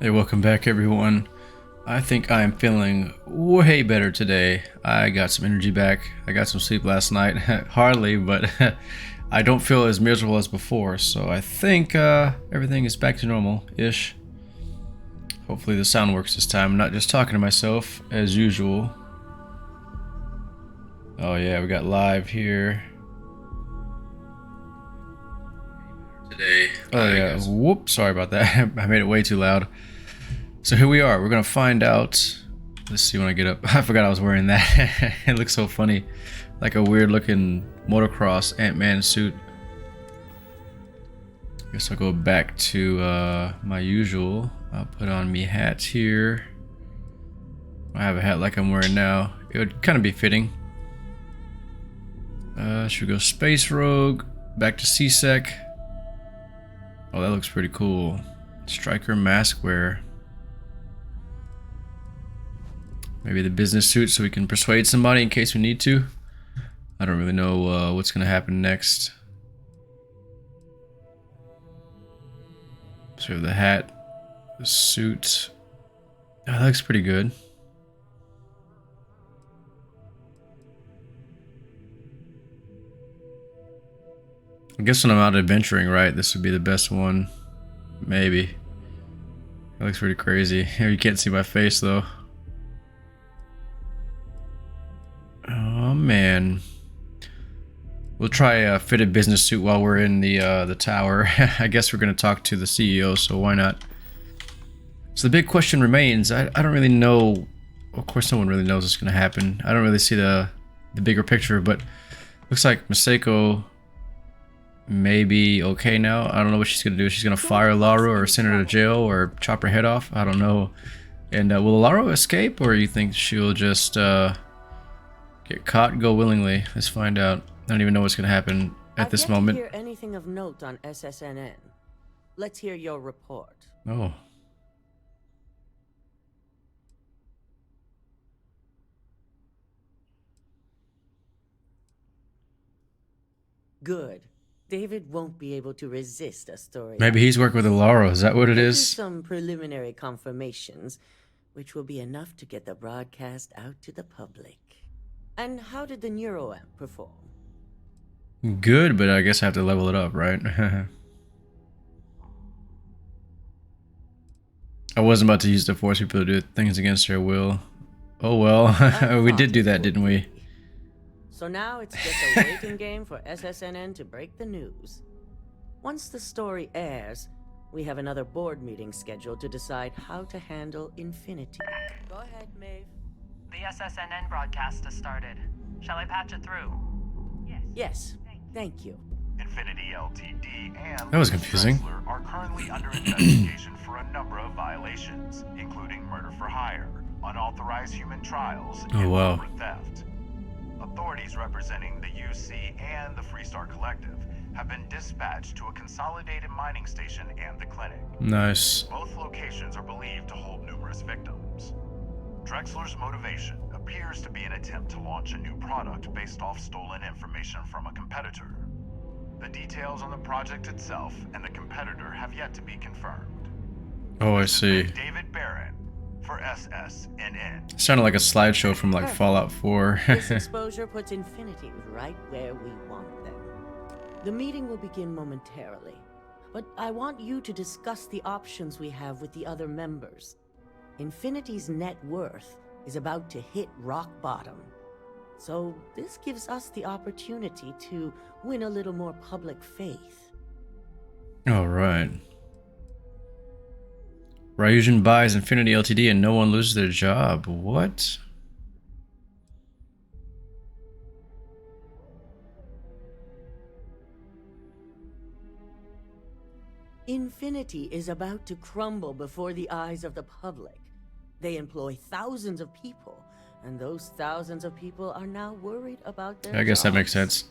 Hey, welcome back everyone. I think I am feeling way better today. I got some energy back. I got some sleep last night. Hardly, but I don't feel as miserable as before. So I think everything is back to normal-ish. Hopefully the sound works this time. I'm not just talking to myself as usual. Oh yeah, we got live here. Today. Oh yeah, whoops, sorry about that. I made it way too loud. So here we are, we're gonna find out. Let's see when I get up. I forgot I was wearing that. It looks so funny. Like a weird looking motocross Ant-Man suit. Guess I'll go back to my usual. I'll put on me hats here. I have a hat like I'm wearing now. It would kind of be fitting. Should we go Space Rogue? Back to C-Sec. Oh, that looks pretty cool. Striker mask wear. Maybe the business suit so we can persuade somebody in case we need to. I don't really know what's going to happen next. So we have the hat, the suit. Oh, that looks pretty good. I guess when I'm out adventuring, right, this would be the best one. Maybe. That looks pretty crazy. You can't see my face though. Oh man, we'll try a fitted business suit while we're in the tower. I guess we're gonna talk to the CEO, so why not? So the big question remains. I don't really know. Of course, no one really knows what's gonna happen. I don't really see the bigger picture, but looks like Masako may be okay now. I don't know what she's gonna do. She's gonna fire Ularu or send her to jail or chop her head off. I don't know. And will Ularu escape, or you think she'll just get caught and go willingly? Let's find out. I don't even know what's going to happen at this moment. I've yet to hear anything of note on SSNN. Let's hear your report. Oh. Good. David won't be able to resist a story. Maybe he's working with Ularu. Is that what it is? Some preliminary confirmations, which will be enough to get the broadcast out to the public. And how did the neuroamp perform? Good, but I guess I have to level it up, right? I wasn't about to use to force people to do things against their will. Oh well, we did do that, didn't we? So now it's just a waiting game for SSNN to break the news. Once the story airs, we have another board meeting scheduled to decide how to handle Infinity. Go ahead, Maeve. The SSNN broadcast has started. Shall I patch it through? Yes, thank you. Infinity Ltd. and That was confusing. Drexler are currently under investigation for a number of violations, including murder for hire, unauthorized human trials, Oh, and wow. corporate theft. Authorities representing the UC and the Freestar Collective have been dispatched to a consolidated mining station and the clinic. Nice. Both locations are believed to hold numerous victims. Drexler's motivation appears to be an attempt to launch a new product based off stolen information from a competitor. The details on the project itself and the competitor have yet to be confirmed. Oh, I This has see. been David Barron for SSNN. Sounded like a slideshow from like Fallout 4. This exposure puts Infinity right where we want them. The meeting will begin momentarily, but I want you to discuss the options we have with the other members. Infinity's net worth is about to hit rock bottom. So this gives us the opportunity to win a little more public faith. All right. Ryujin buys Infinity Ltd. And no one loses their job. What? Infinity is about to crumble before the eyes of the public. They employ thousands of people, and those thousands of people are now worried about their I guess that makes jobs. sense.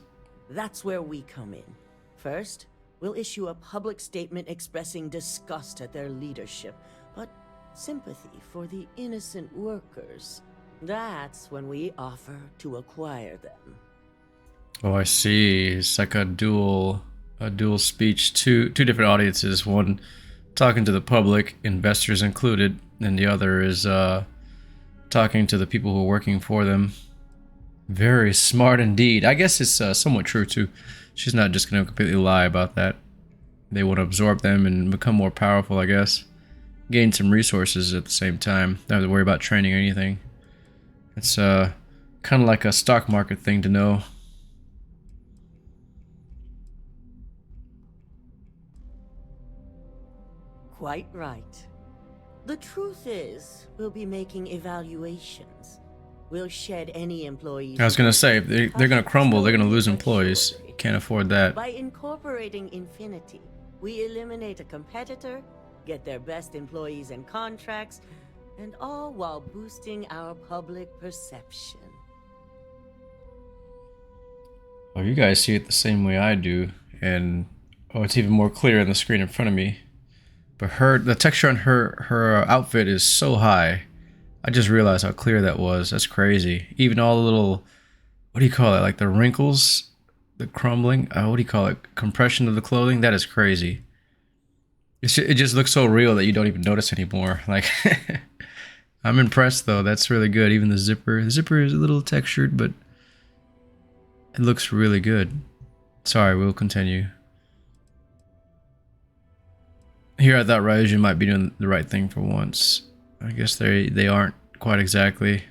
That's where we come in. First, we'll issue a public statement expressing disgust at their leadership, but sympathy for the innocent workers. That's when we offer to acquire them. Oh, I see. It's like a dual speech. Two different audiences. One talking to the public, investors included, and the other is talking to the people who are working for them. Very smart indeed. I guess it's somewhat true too. She's not just going to completely lie about that. They want to absorb them and become more powerful, I guess. Gain some resources at the same time. Don't have to worry about training or anything. It's kind of like a stock market thing to know. Quite right. The truth is, we'll be making evaluations. We'll shed any employees. I was going to say, if they're going to crumble, they're going to lose employees. Can't afford that. By incorporating Infinity, we eliminate a competitor, get their best employees and contracts, and all while boosting our public perception. Oh, you guys see it the same way I do, and oh, it's even more clear on the screen in front of me. But the texture on her outfit is so high. I just realized how clear that was. That's crazy. Even all the little, what do you call it? Like the wrinkles, the crumbling. What do you call it? Compression of the clothing. That is crazy. It just looks so real that you don't even notice anymore. Like, I'm impressed though. That's really good. Even the zipper. The zipper is a little textured, but it looks really good. Sorry, we'll continue. Here I thought Ryujin might be doing the right thing for once. I guess they aren't quite exactly.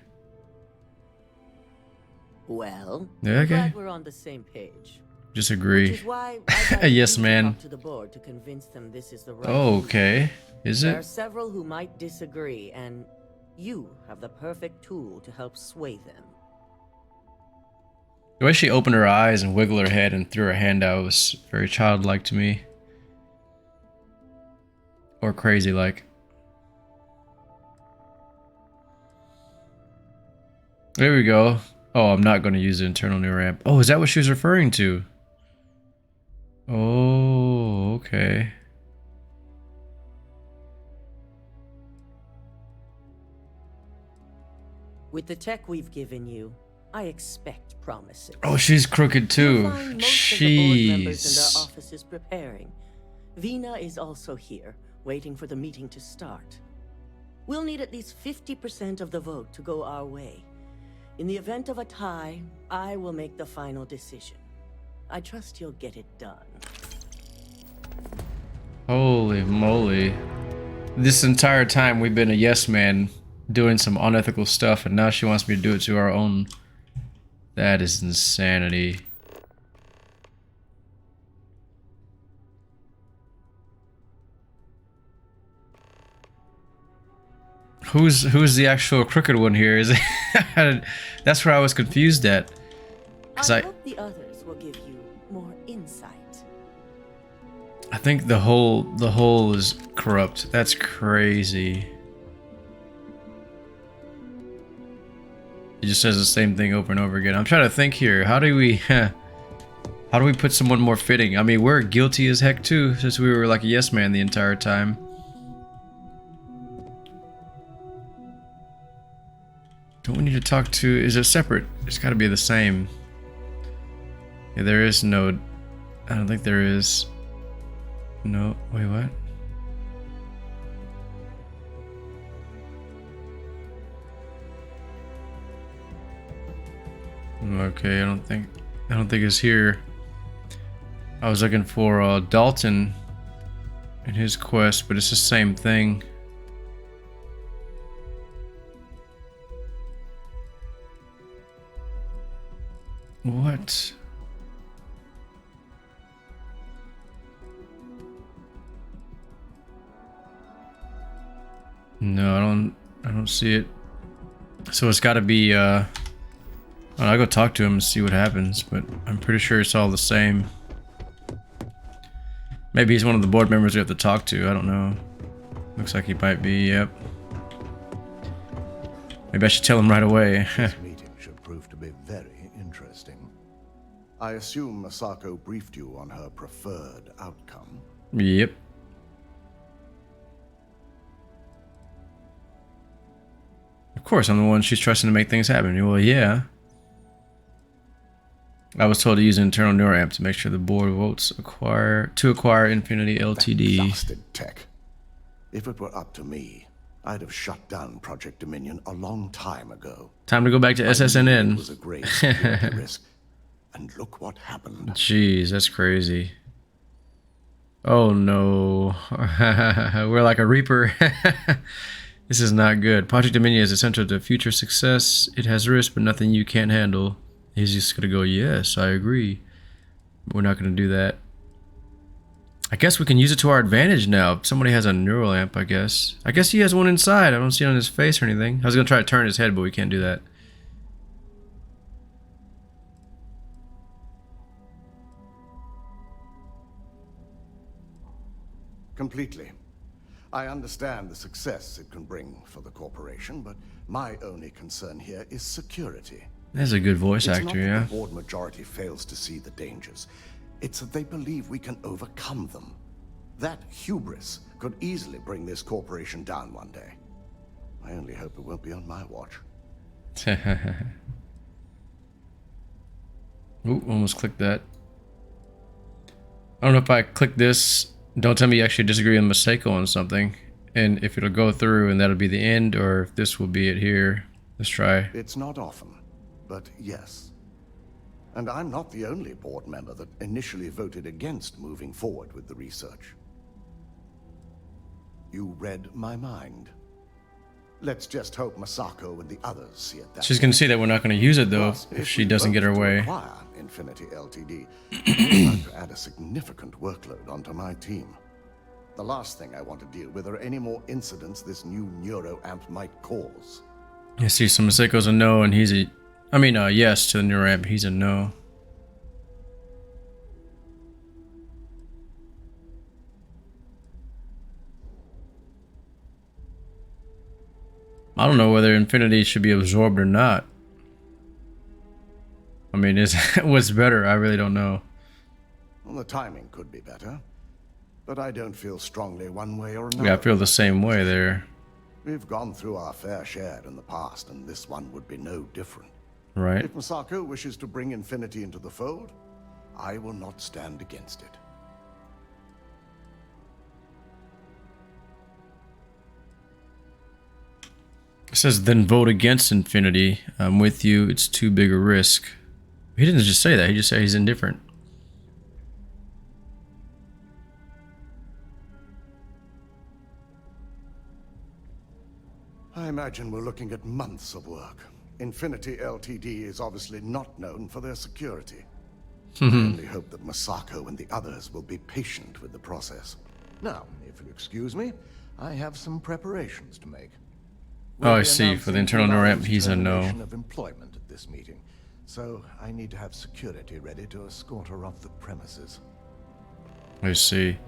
Well, Yeah, okay. glad we're on the same page. Disagree. Which is why I Yes, man. to the board to convince them this is the right Oh, move. okay. Is There are it? several who might disagree, and you have the perfect tool to help sway them. The way she opened her eyes and wiggled her head and threw her hand out was very childlike to me. Or crazy like. There we go. Oh, I'm not going to use the internal new ramp. Oh, is that what she was referring to? Oh, okay. With the tech we've given you, I expect promises. Oh, she's crooked You'll too. find most of the board members in Jeez. their offices preparing. Vina is also here, waiting for the meeting to start. We'll need at least 50% of the vote to go our way. In the event of a tie, I will make the final decision. I trust you'll get it done. Holy moly. This entire time we've been a yes man doing some unethical stuff, and now she wants me to do it to our own. That is insanity. Who's the actual crooked one here? Is it? That's where I was confused at. I hope the others will give you more insight. I think the whole is corrupt. That's crazy. It just says the same thing over and over again. I'm trying to think here. How do we put someone more fitting? I mean, we're guilty as heck too, since we were like a yes man the entire time. Don't we need to talk to? Is it separate? It's got to be the same. Yeah, there is no. I don't think there is. No. Wait, what? Okay, I don't think it's here. I was looking for Dalton and his quest, but it's the same thing. What? No, I don't see it. So it's got to be I'll go talk to him and see what happens, but I'm pretty sure it's all the same. Maybe he's one of the board members we have to talk to, I don't know. Looks like he might be, yep. Maybe I should tell him right away. This meeting should prove to be very interesting. I assume Masako briefed you on her preferred outcome. Yep. Of course, I'm the one she's trusting to make things happen. Well, yeah. I was told to use an internal neural amp to make sure the board votes to acquire Infinity Ltd. That blasted tech. If it were up to me, I'd have shut down Project Dominion a long time ago. Time to go back to I knew SSNN. it was a grave security risk, and look what happened. Jeez, that's crazy. Oh no. We're like a Reaper. This is not good. Project Dominion is essential to future success. It has risk, but nothing you can't handle. He's just gonna go, yes, I agree. We're not gonna do that. I guess we can use it to our advantage now. Somebody has a neural amp, I guess. I guess he has one inside. I don't see it on his face or anything. I was gonna try to turn his head, but we can't do that. Completely. I understand the success it can bring for the corporation, but my only concern here is security. That's a good voice It's actor, not that yeah. the board majority fails to see the dangers. It's that they believe we can overcome them. That hubris could easily bring this corporation down one day. I only hope it won't be on my watch. Ooh, almost clicked that. I don't know if I click this. Don't tell me you actually disagree with Masako on something, and if it'll go through and that'll be the end, or if this will be it here. Let's try. It's not often, but yes. And I'm not the only board member that initially voted against moving forward with the research. You read my mind. Let's just hope Masako and the others see it that She's way. gonna see that we're not gonna use it though Plus, if she we doesn't get her vote to way. acquire Infinity Ltd, we're about to add a significant workload onto my team. The last thing I want to deal with are any more incidents this new neuroamp might cause. I see. So Masako's a no, and he's a. I mean, yes to the neuroamp. He's a no. I don't know whether Infinity should be absorbed or not. I mean, is what's better? I really don't know. Well, the timing could be better, but I don't feel strongly one way or another. Yeah, I feel the same way there. We've gone through our fair share in the past, and this one would be no different. Right. If Masako wishes to bring Infinity into the fold, I will not stand against it. It says then vote against Infinity. I'm with you. It's too big a risk. He didn't just say that. He just said he's indifferent. I imagine we're looking at months of work. Infinity Ltd is obviously not known for their security. I only hope that Masako and the others will be patient with the process. Now, if you'll excuse me, I have some preparations to make. Oh, I We'll be see. For the announcing internal Ularu's neuroamp, he's a no. termination of employment at this meeting, so I need to have security ready to escort her off the premises. I see.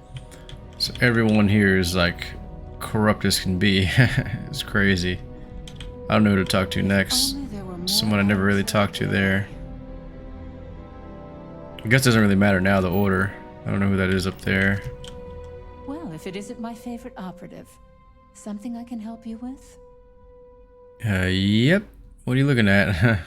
So everyone here is like corrupt as can be. It's crazy. I don't know who to talk to next. Someone I never really talked to there. I guess it doesn't really matter now, the order. I don't know who that is up there. Well, if it isn't my favorite operative, something I can help you with? Yep. What are you looking at?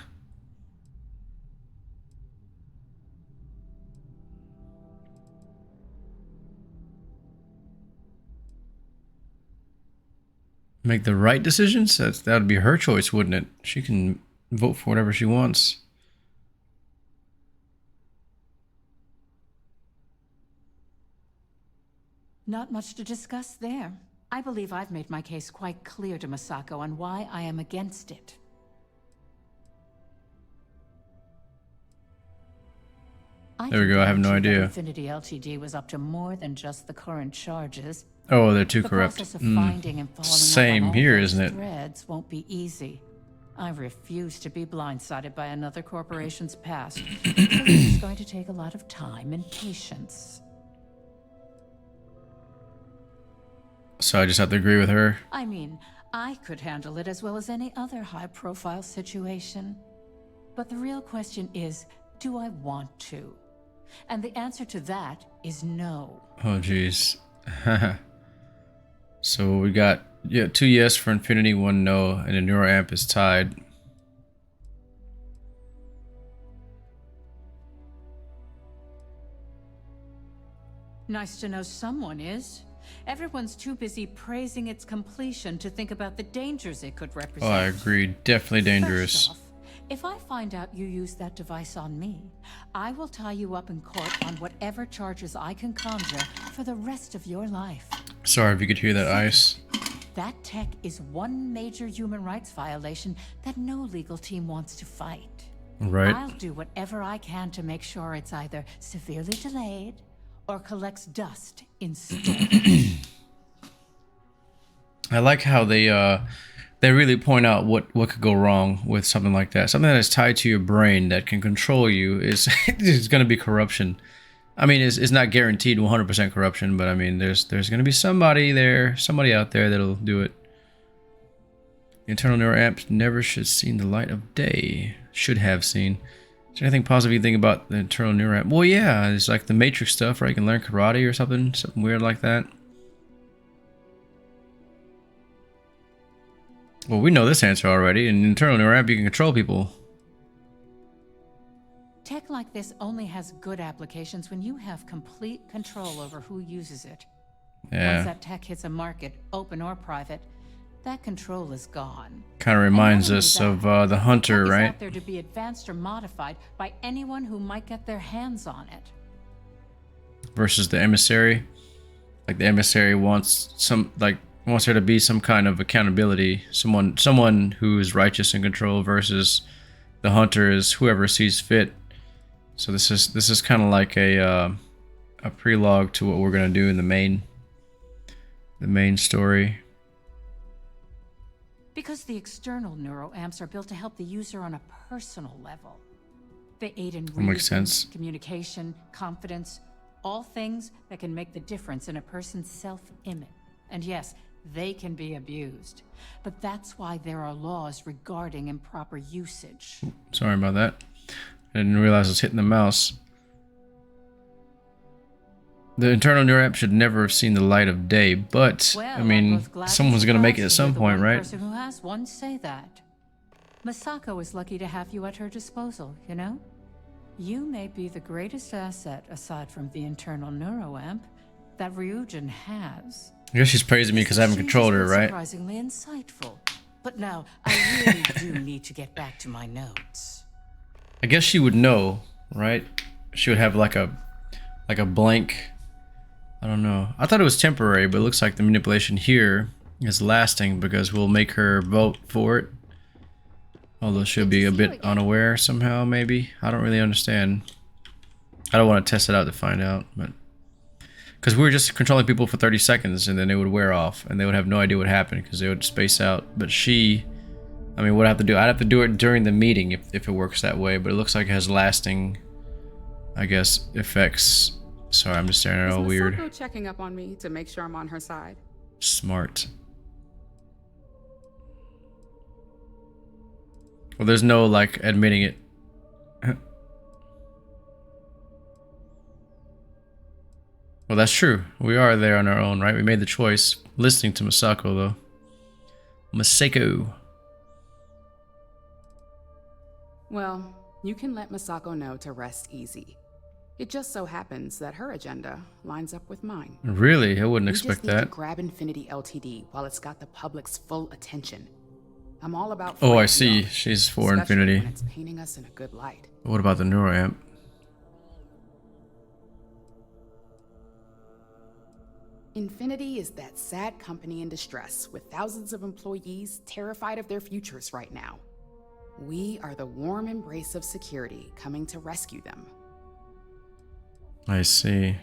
Make the right decisions? That would be her choice, wouldn't it? She can vote for whatever she wants. Not much to discuss there. I believe I've made my case quite clear to Masako on why I am against it. There we go, I have no idea. Infinity Ltd was up to more than just the current charges. Oh, they're too The corrupt. process of finding and following Same up on all here, those isn't it? threads won't be easy. I refuse to be blindsided by another corporation's past. So this is going to take a lot of time and patience. So I just have to agree with her. I mean, I could handle it as well as any other high-profile situation. But the real question is, do I want to? And the answer to that is no. Oh, jeez. So we got 2 yes for Infinity, 1 no, and the neuroamp is tied. Nice to know someone is. Everyone's too busy praising its completion to think about the dangers it could Oh, represent. I agree. Definitely dangerous. First off, if I find out you used that device on me, I will tie you up in court on whatever charges I can conjure for the rest of your life. Sorry if you could hear that ice. That tech is one major human rights violation that no legal team wants to fight. Right. I'll do whatever I can to make sure it's either severely delayed or collects dust in storage. I like how they really point out what could go wrong with something like that. Something that is tied to your brain that can control you is is going to be corruption. I mean, it's not guaranteed 100% corruption, but I mean, there's going to be somebody out there that'll do it. The internal neural amp never should have seen the light of day. Should have seen. Is there anything positive you think about the internal neural amp? Well, yeah, it's like the Matrix stuff, right? You can learn karate or something weird like that. Well, we know this answer already. In internal neural amp, you can control people. Tech like this only has good applications when you have complete control over who uses it. Yeah. Once that tech hits a market, open or private, that control is gone. Kind of reminds us of the Hunter, tech is right? out there to be advanced or modified by anyone who might get their hands on it. Versus the emissary. Like the emissary wants there to be some kind of accountability. Someone who is righteous and control versus the Hunter is whoever sees fit. So this is kind of like a prelogue to what we're gonna do in the main story. Because the external neuroamps are built to help the user on a personal level. They aid in That makes reason, sense. communication, confidence, all things that can make the difference in a person's self-image. And yes, they can be abused. But that's why there are laws regarding improper usage. Sorry about that. I didn't realize I was hitting the mouse. The internal neural amp should never have seen the light of day, but Well, I I'm mean, both glad someone's and gonna make it at surprised to hear some the point, one right? person who has one say that. Masako is lucky to have you at her disposal, you know? You may be the greatest asset, aside from the internal neuroamp, that Ryujin has. I guess she's praising me because I haven't She controlled has her, been right? Surprisingly insightful. But now, I really do need to get back to my notes. I guess she would know, right? She would have like a blank. I don't know. I thought it was temporary, but it looks like the manipulation here is lasting because we'll make her vote for it. Although she'll be a bit unaware somehow, maybe. I don't really understand. I don't want to test it out to find out, but because we were just controlling people for 30 seconds and then they would wear off and they would have no idea what happened because they would space out. But I mean, what I have to do? I'd have to do it during the meeting if it works that way, but it looks like it has lasting, I guess, effects. Sorry, I'm just staring at it all weird. Masako checking up on me to make sure I'm on her side? Smart. Well, there's no, like, admitting it. Well, that's true. We are there on our own, right? We made the choice. Listening to Masako, though. Masako. Well, you can let Masako know to rest easy. It just so happens that her agenda lines up with mine. Really? I wouldn't We expect just need to that. grab Infinity Ltd while it's got the public's full attention. I'm all about. Oh, I free see. PR, She's for especially Infinity. when it's painting us in a good light. What about the neuroamp? Infinity is that sad company in distress with thousands of employees terrified of their futures right now. We are the warm embrace of security coming to rescue them. I see.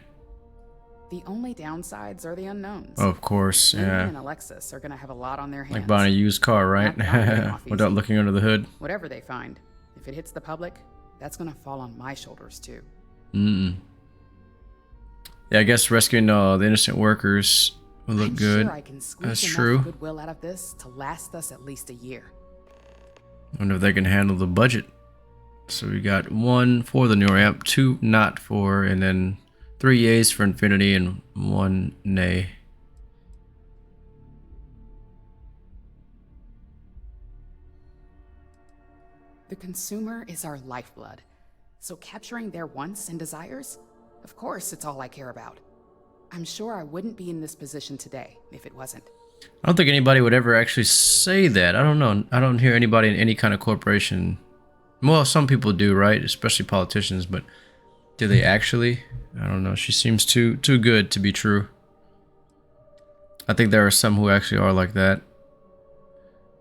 The only downsides are the unknowns. Oh, of course, Amy yeah. and Alexis are gonna have a lot on their hands. Like buying a used car, right? Not buying it off Without easy. looking under the hood. Whatever they find, if it hits the public, that's gonna fall on my shoulders too. Yeah, I guess rescuing the innocent workers would look I'm good. sure I can squeeze That's enough true. goodwill out of this to last us at least a year. Wonder if they can handle the budget. So we got 1 for the neuroamp, 2 not for, and then 3 yays for Infinity and 1 nay. The consumer is our lifeblood, so capturing their wants and desires, of course, it's all I care about. I'm sure I wouldn't be in this position today if it wasn't. I don't think anybody would ever actually say that. I don't know. I don't hear anybody in any kind of corporation. Well, some people do, right? Especially politicians, but do they actually? I don't know. She seems too good to be true. I think there are some who actually are like that.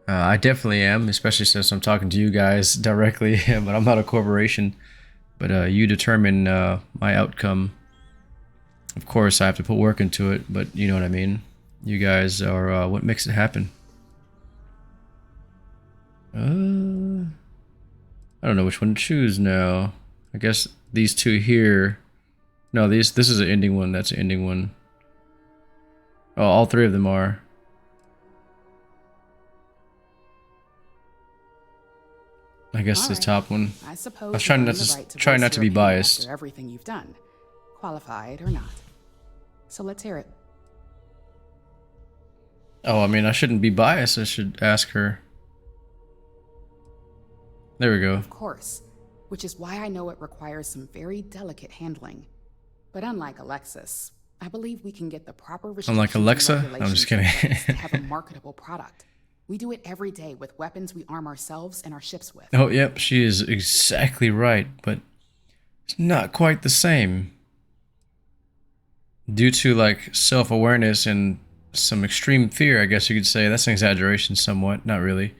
I definitely am, especially since I'm talking to you guys directly, but I'm not a corporation. But you determine my outcome. Of course, I have to put work into it, but you know what I mean. You guys are what makes it happen. I don't know which one to choose now. I guess these two here. No, this is an ending one. That's an ending one. Oh, all three of them are. I guess the top one. I suppose I was trying not to be biased. After everything you've done, qualified or not. So let's hear it. Oh, I mean, I shouldn't be biased. I should ask her. There we go. Of course, which is why I know it requires some very delicate handling. But unlike Alexis, I believe we can get the proper restrictions. Unlike Alexa? I'm just kidding. To have a marketable product. We do it every day with weapons we arm ourselves and our ships with. Oh, yep, she is exactly right, but it's not quite the same. Due to, like, self-awareness and some extreme fear, I guess you could say. That's an exaggeration somewhat, not really.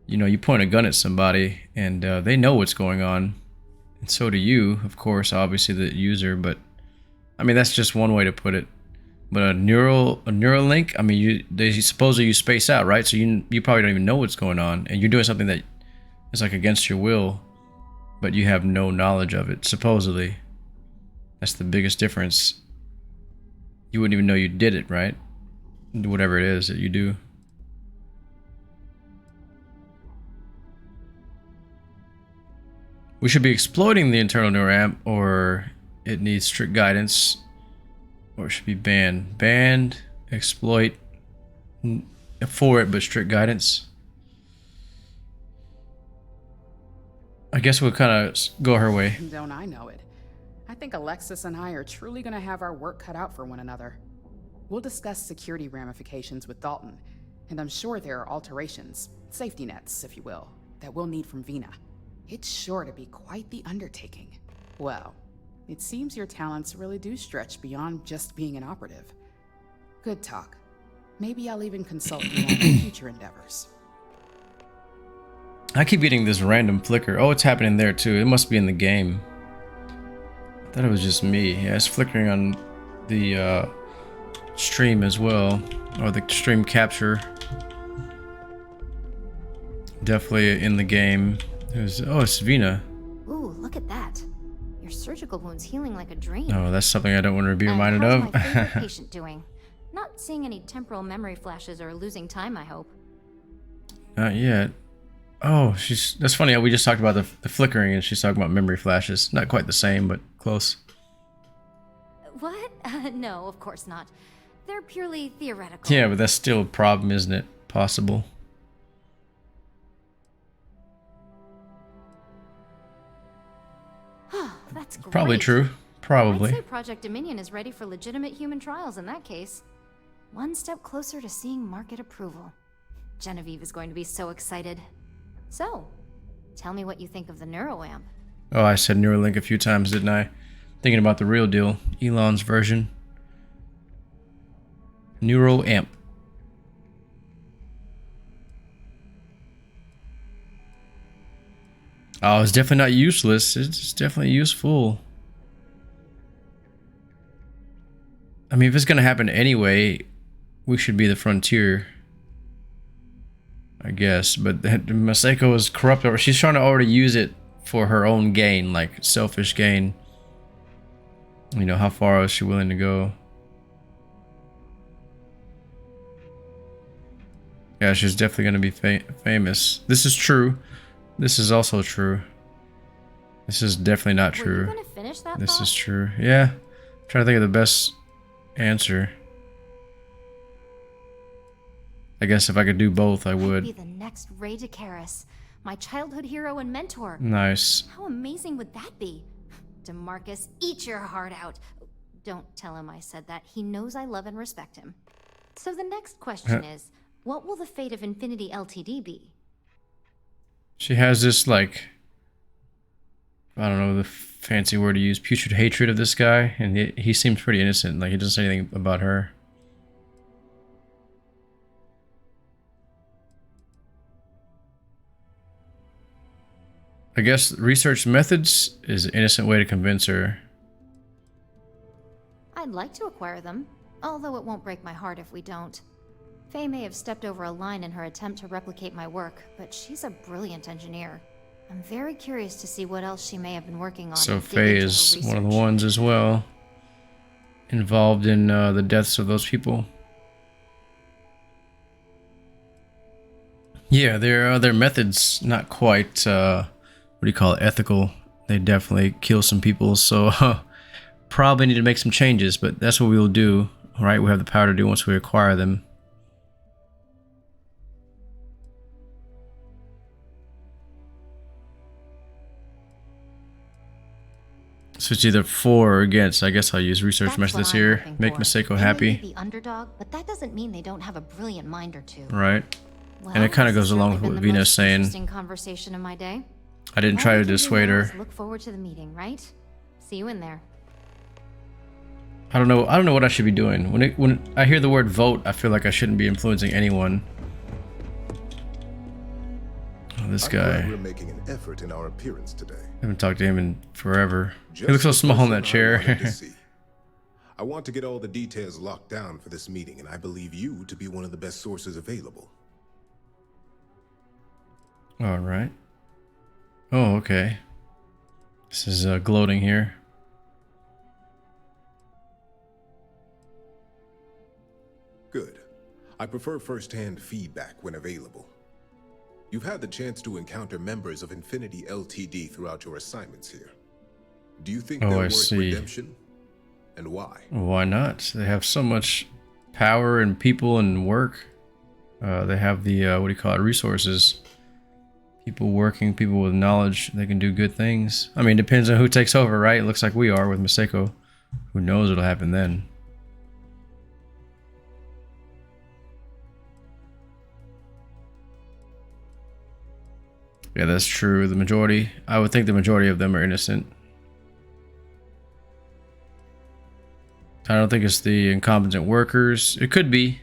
You know, you point a gun at somebody, and they know what's going on. And so do you, of course, obviously the user, but... I mean, that's just one way to put it. But a neural link, I mean, they supposedly you space out, right? So you probably don't even know what's going on, and you're doing something that is like against your will, but you have no knowledge of it, supposedly. That's the biggest difference. You wouldn't even know you did it, right? Whatever it is that you do. We should be exploiting the internal neuroamp, or it needs strict guidance, or it should be banned. Banned, exploit, for it, but strict guidance. I guess we'll kind of go her way. Don't I know it? I think Alexis and I are truly going to have our work cut out for one another. We'll discuss security ramifications with Dalton, and I'm sure there are alterations, safety nets, if you will, that we'll need from Vina. It's sure to be quite the undertaking. Well, it seems your talents really do stretch beyond just being an operative. Good talk. Maybe I'll even consult you on future endeavors. I keep getting this random flicker. Oh, it's happening there too. It must be in the game. I thought it was just me. Yeah, it's flickering on the stream as well, or the stream capture. Definitely in the game. Oh, it's Vina. Ooh, look at that. Your surgical wound's healing like a dream. Oh, that's something I don't want to be reminded of. How's my favorite patient doing? Not seeing any temporal memory flashes or losing time, I hope. Not yet. Oh, that's funny how we just talked about the flickering and she's talking about memory flashes. Not quite the same, but close. What? No, of course not. They're purely theoretical. Yeah, but that's still a problem, isn't it? Possible. That's great. Probably true. Probably. I'd say Project Dominion is ready for legitimate human trials in that case. One step closer to seeing market approval. Genevieve is going to be so excited. So, tell me what you think of the neuroamp. Oh, I said Neuralink a few times, didn't I? Thinking about the real deal. Elon's version. Neuroamp. Oh, it's definitely not useless. It's definitely useful. I mean, if it's gonna happen anyway, we should be the frontier, I guess. But Masako is corrupt over. She's trying to already use it for her own gain, like selfish gain. You know, how far is she willing to go? Yeah, she's definitely gonna be famous. This is true. This is also true. This is definitely not true. Were you gonna finish that This thought? is true. Yeah. I'm trying to think of the best answer. I guess if I could do both, I would. Be the next Ray DeCaris, my childhood hero and mentor. Nice. How amazing would that be? DeMarcus, eat your heart out. Don't tell him I said that. He knows I love and respect him. So the next question is, what will the fate of Infinity Ltd be? She has this, like, I don't know the fancy word to use, putrid hatred of this guy, and he seems pretty innocent. Like, he doesn't say anything about her. I guess research methods is an innocent way to convince her. I'd like to acquire them, although it won't break my heart if we don't. Faye may have stepped over a line in her attempt to replicate my work, but she's a brilliant engineer. I'm very curious to see what else she may have been working on. So Faye is one of the ones as well involved in the deaths of those people. Yeah, their methods not quite what do you call it, ethical. They definitely kill some people, so probably need to make some changes, but that's what we will do, right? We have the power to do once we acquire them. So it's either for or against. I guess I'll use research methods here. Make Masako happy. The underdog, but that doesn't mean they don't have a brilliant mind or two. Right. Well, And it kind of goes along with what Vina's saying. Interesting conversation of my day. I didn't try to dissuade her. Look forward to the meeting, right? See you in there. I don't know what I should be doing. When I hear the word vote, I feel like I shouldn't be influencing anyone. Oh, this guy. We're making an effort in our appearance today. I haven't talked to him in forever. He looks so small in that chair. I want to get all the details locked down for this meeting, and I believe you to be one of the best sources available. All right. Oh, okay. This is gloating here. Good. I prefer first-hand feedback when available. You've had the chance to encounter members of Infinity Ltd throughout your assignments here. Do you think they're worth redemption? And why? Why not? They have so much power and people and work. They have the, what do you call it, resources. People working, people with knowledge, they can do good things. I mean, it depends on who takes over, right? It looks like we are with Masako. Who knows what'll happen then? Yeah, that's true. The majority, I would think the majority of them are innocent. I don't think it's the incompetent workers. It could be.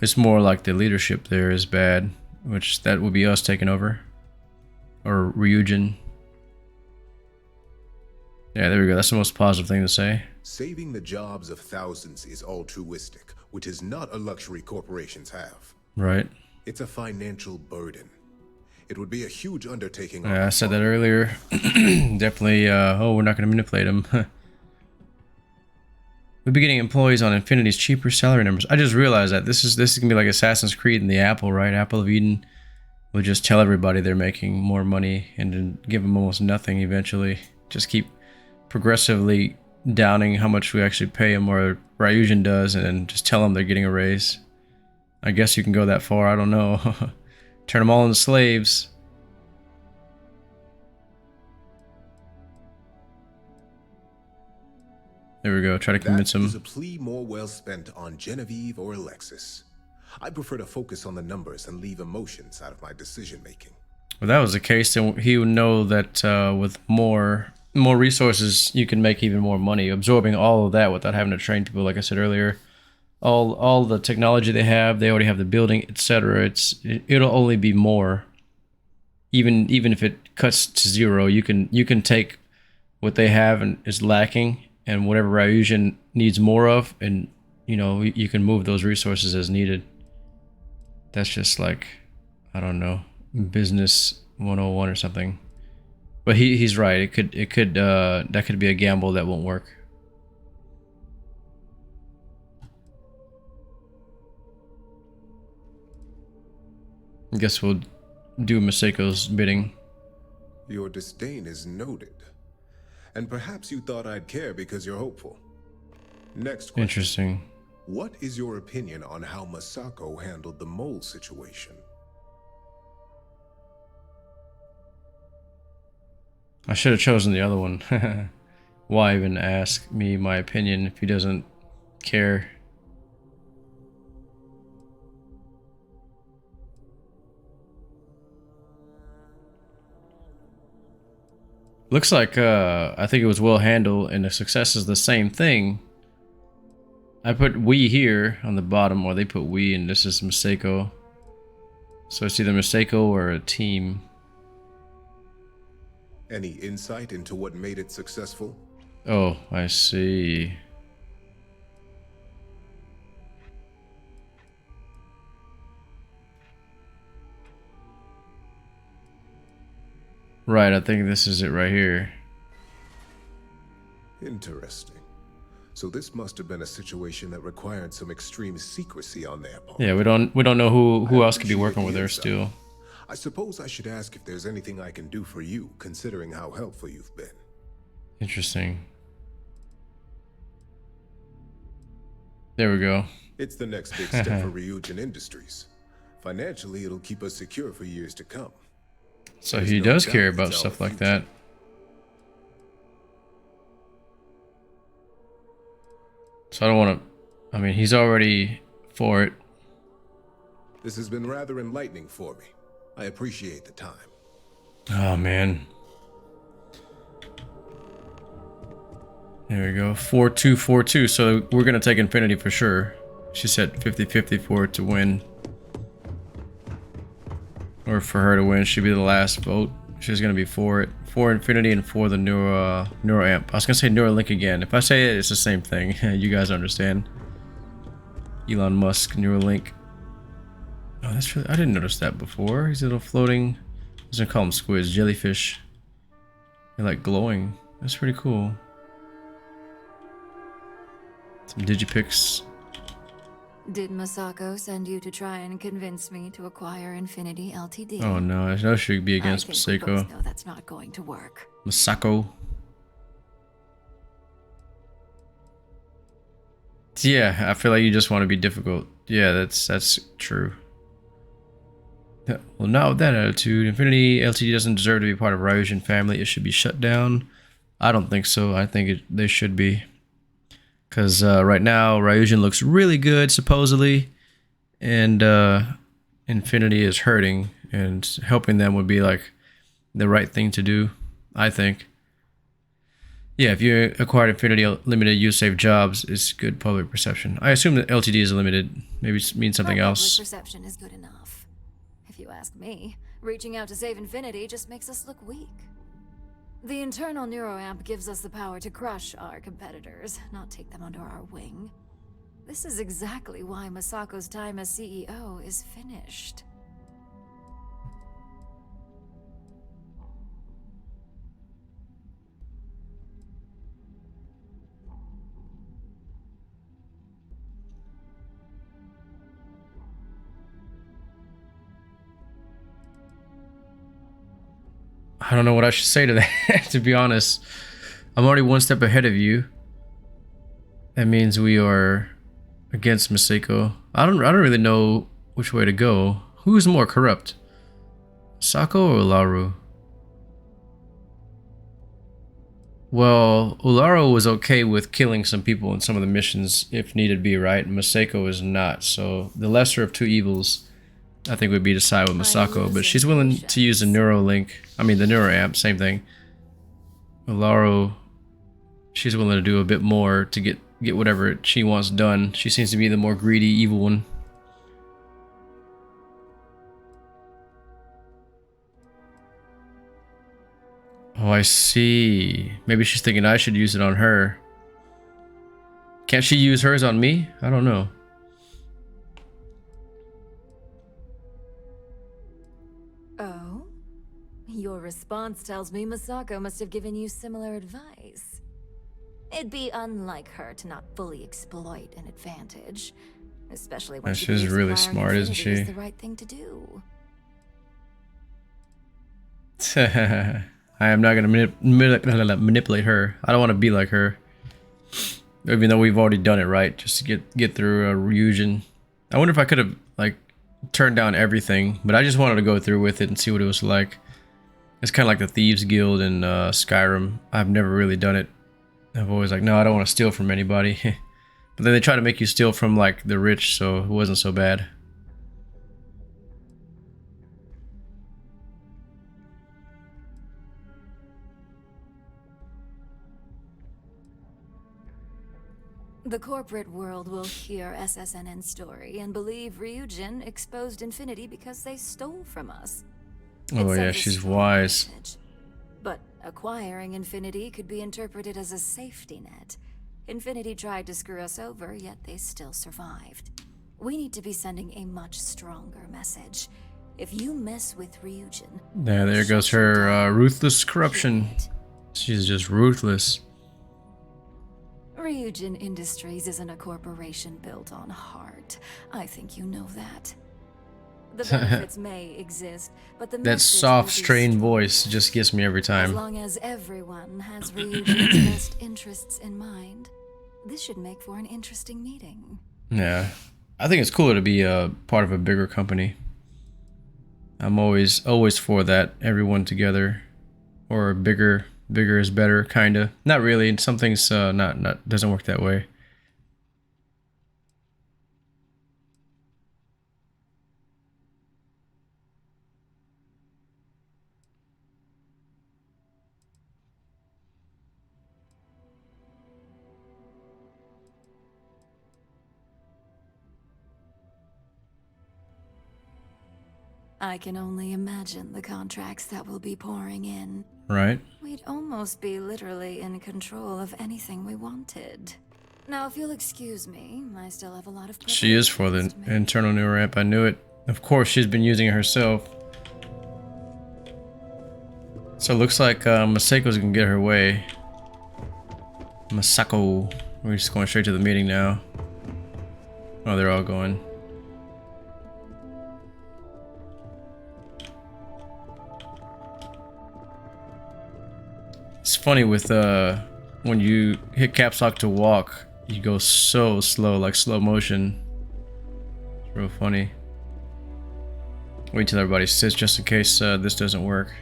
It's more like the leadership there is bad, which that would be us taking over. Or Ryujin. Yeah, there we go. That's the most positive thing to say. Saving the jobs of thousands is altruistic, which is not a luxury corporations have. Right. It's a financial burden. It would be a huge undertaking. Yeah, I said that earlier. Definitely, oh, we're not going to manipulate them. We'll be getting employees on Infinity's cheaper salary numbers. I just realized that this is going to be like Assassin's Creed and the Apple, right? Apple of Eden. We'll just tell everybody they're making more money and then give them almost nothing eventually. Just keep progressively downing how much we actually pay them, or Ryujin does, and then just tell them they're getting a raise. I guess you can go that far. I don't know. Turn them all into slaves. There we go. Try to convince them. That is a plea more well spent on Genevieve or Alexis. I prefer to focus on the numbers and leave emotions out of my decision making. If that was the case, then he would know that with more resources, you can make even more money, absorbing all of that without having to train people. Like I said earlier, all the technology they already have the building, etc. It'll only be more. Even if it cuts to zero, you can take what they have and is lacking, and whatever Ryujin needs more of, and you can move those resources as needed. That's just like, I don't know, business 101 or something. But he's right. That could be a gamble that won't work. I guess we'll do Masako's bidding. Your disdain is noted. And perhaps you thought I'd care because you're hopeful. Next question. Interesting. What is your opinion on how Masako handled the mole situation? I should have chosen the other one. Why even ask me my opinion if he doesn't care? Looks like I think it was well handled, and the success is the same thing. I put we here on the bottom, or they put we, and this is Masako. So it's either Masako or a team. Any insight into what made it successful? Oh, I see. Right, I think this is it right here. Interesting. So this must have been a situation that required some extreme secrecy on their part. Yeah, we don't know who else could be working with her still. I suppose I should ask if there's anything I can do for you, considering how helpful you've been. Interesting. There we go. It's the next big step for Ryujin Industries. Financially, it'll keep us secure for years to come. So he does care about stuff like that. So I don't want to... I mean, he's already for it. This has been rather enlightening for me. I appreciate the time. Oh, man. There we go. 4-2-4-2. So we're going to take Infinity for sure. She said 50-50 for it to win. Or for her to win. She'd be the last vote. She's going to be for it. For Infinity and for the Neuroamp. I was going to say Neuralink again. If I say it, it's the same thing. You guys understand. Elon Musk, Neuralink. Oh, that's really... I didn't notice that before. These little floating... I was going to call them squids. Jellyfish. They're like glowing. That's pretty cool. Some Digipics. Did Masako send you to try and convince me to acquire Infinity Ltd? Oh no, I know she'd be against I think we Masako. both know that's not going to work. Masako. Yeah, I feel like you just want to be difficult. Yeah, that's true. Yeah, well, not with that attitude. Infinity Ltd doesn't deserve to be part of Ryujin family. It should be shut down. I don't think so. I think they should be. Because right now, Ryujin looks really good, supposedly. And Infinity is hurting. And helping them would be like the right thing to do, I think. Yeah, if you acquired Infinity Limited, you save jobs. It's good public perception. I assume that LTD is limited. Maybe it means something else. Public perception is good enough. If you ask me, reaching out to save Infinity just makes us look weak. The internal neuroamp gives us the power to crush our competitors, not take them under our wing. This is exactly why Masako's time as CEO is finished. I don't know what I should say to that, to be honest. I'm already one step ahead of you. That means we are against Masako. I don't really know which way to go. Who's more corrupt? Masako or Ularu? Well, Ularu was okay with killing some people in some of the missions if needed be, right? Masako is not. So the lesser of two evils, I think, would be to side with Masako, but she's willing to use the Neuralink. I mean, the Neuroamp, same thing. Ularu, she's willing to do a bit more to get whatever she wants done. She seems to be the more greedy, evil one. Oh, I see. Maybe she's thinking I should use it on her. Can't she use hers on me? I don't know. Oh? Your response tells me Masako must have given you similar advice. It'd be unlike her to not fully exploit an advantage, especially when she she's really smart, isn't she? Is the right thing to do. I am not going to manipulate her. I don't want to be like her. Even though we've already done it, right? Just to get through a Ryujin. I wonder if I could have, like, turned down everything. But I just wanted to go through with it and see what it was like. It's kind of like the Thieves Guild in Skyrim. I've never really done it. I've always like, no, I don't want to steal from anybody. But then they try to make you steal from like the rich, so it wasn't so bad. The corporate world will hear SSNN's story and believe Ryujin exposed Infinity because they stole from us. Oh It yeah, sends a she's strong wise. message. But acquiring Infinity could be interpreted as a safety net. Infinity tried to screw us over, yet they still survived. We need to be sending a much stronger message. If you mess with Ryujin... Yeah, there goes her ruthless corruption. She's just ruthless. Ryujin Industries isn't a corporation built on heart. I think you know that. The benefits may exist, but the That soft, strained voice just gets me every As time. long as everyone has Ryujin's best interests in mind, this should make for an interesting meeting. Yeah, I think it's cooler to be a part of a bigger company. I'm always for that. Everyone together, or bigger is better, kinda. Not really. Some things not doesn't work that way. I can only imagine the contracts that will be pouring in. Right. We'd almost be literally in control of anything we wanted. Now, if you'll excuse me, I still have a lot of... She is for the internal new ramp. I knew it. Of course, she's been using it herself. So it looks like Masako's gonna get her way. Masako. We're just going straight to the meeting now. Oh, they're all going. It's funny with when you hit caps lock to walk, you go so slow, like slow motion. It's real funny. Wait till everybody sits just in case this doesn't work.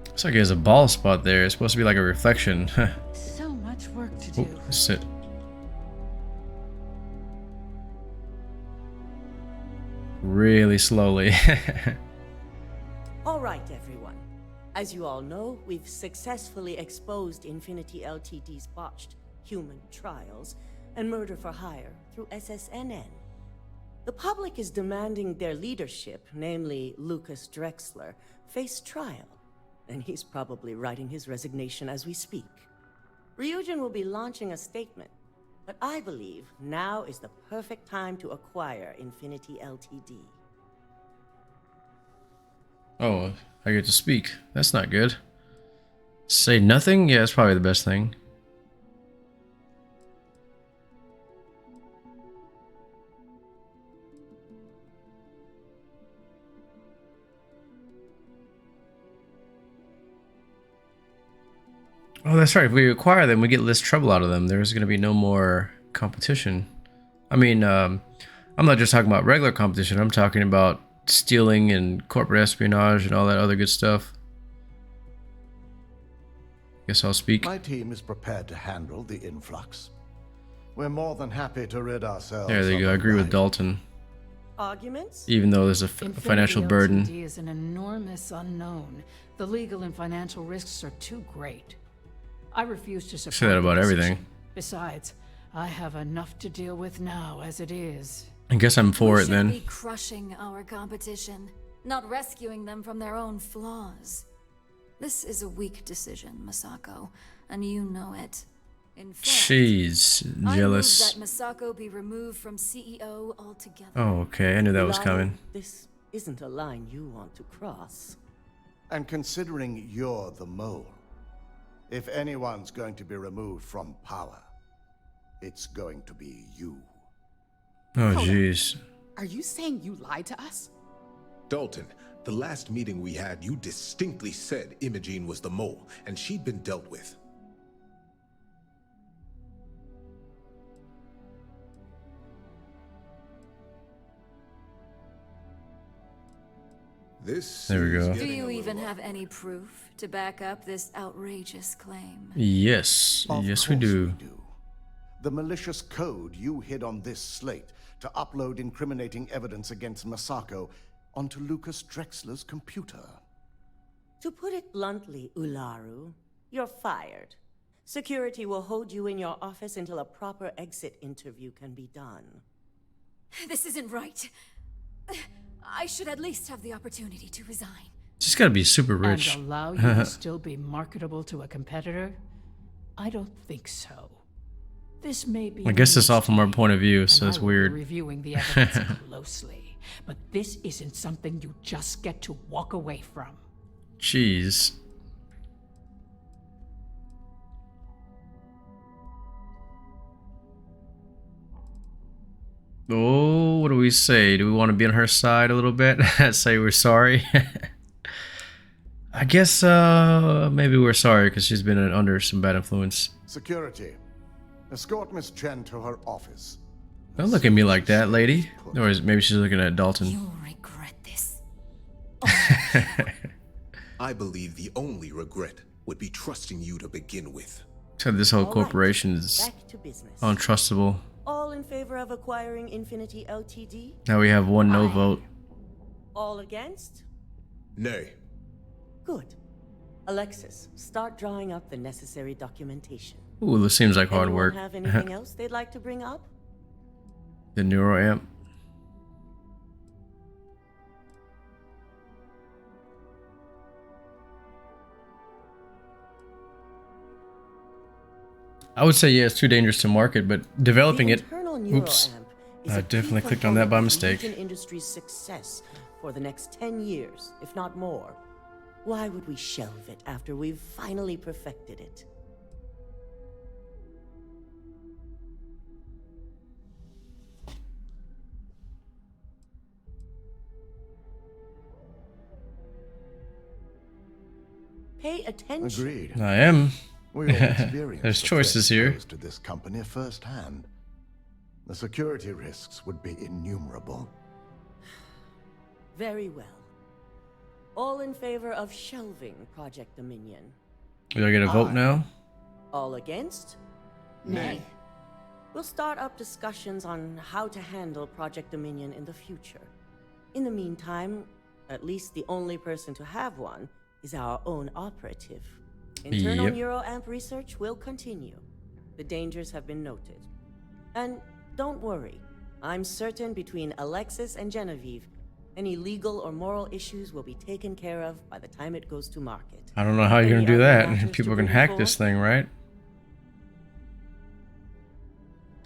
Looks like he has a ball spot there. It's supposed to be like a reflection. So much work to do. Sit. Really slowly. All right, everyone. As you all know, we've successfully exposed Infinity Ltd's botched human trials and murder for hire through SSNN. The public is demanding their leadership, namely Lucas Drexler, face trial, and he's probably writing his resignation as we speak. Ryujin will be launching a statement, but I believe now is the perfect time to acquire Infinity Ltd. Oh, I get to speak. That's not good. Say nothing? Yeah, that's probably the best thing. Oh, that's right. If we acquire them, we get less trouble out of them. There's going to be no more competition. I mean, I'm not just talking about regular competition. I'm talking about stealing and corporate espionage and all that other good stuff. Guess I'll speak. My team is prepared to handle the influx. We're more than happy to rid ourselves. There you go. I agree with Dalton. Arguments? Even though there's a financial burden. Infinity is an enormous unknown. The legal and financial risks are too great. I refuse to support Say that about the decision. everything. Besides, I have enough to deal with now as it is. I guess I'm for it then. We should be crushing our competition, not rescuing them from their own flaws. This is a weak decision, Masako, and you know it. In fact, She's jealous. I move that Masako be removed from CEO altogether. Oh, okay. I knew that was Ularu, coming. This isn't a line you want to cross. And considering you're the mole, if anyone's going to be removed from power, it's going to be you. Oh, jeez. Are you saying you lied to us? Dalton, the last meeting we had, you distinctly said Imogene was the mole, and she'd been dealt with. This There we is go. Do getting you a even little have any proof to back up this outrageous claim? Yes. Of Yes, we course do. The malicious code you hid on this slate to upload incriminating evidence against Masako onto Lucas Drexler's computer. To put it bluntly, Ularu, you're fired. Security will hold you in your office until a proper exit interview can be done. This isn't right. I should at least have the opportunity to resign. She's got to be super rich. And allow you to still be marketable to a competitor? I don't think so. This may be. I guess it's all from our point of view, so it's and I will be weird. reviewing the evidence closely, but this isn't something you just get to walk away from. Jeez. Oh, what do we say? Do we want to be on her side a little bit? Say we're sorry? I guess maybe we're sorry because she's been under some bad influence. Security, escort Miss Chen to her office. Don't look at me like that, lady. Or maybe she's looking at Dalton. You'll regret this. I believe the only regret would be trusting you to begin with. So this whole All right, corporation is back to business. untrustable. All in favor of acquiring Infinity Ltd? Now we have one no Aye. vote. All against? Nay. Good. Alexis, start drawing up the necessary documentation. Ooh, this seems like hard Anyone work. have anything else they'd like to bring up? The neuroamp. I would say yeah, it's too dangerous to market, but developing The it. internal Oops. neuroamp is I a key definitely clicked on that by component of mistake. Ryujin Industries' success for the next 10 years, if not more. Why would we shelve it after we've finally perfected it? Pay attention. Agreed. I am. We all experienced There's the choices threats here. posed to this company firsthand. The security risks would be innumerable. Very well. All in favor of shelving Project Dominion. Do I get a vote Aye. now? All against? Nay. We'll start up discussions on how to handle Project Dominion in the future. In the meantime, at least the only person to have one is our own operative. Internal Yep. neuroamp research will continue. The dangers have been noted. And don't worry, I'm certain between Alexis and Genevieve, any legal or moral issues will be taken care of by the time it goes to market. I don't know how you're gonna Any do other that. matters to People can bring hack this forward? thing, right?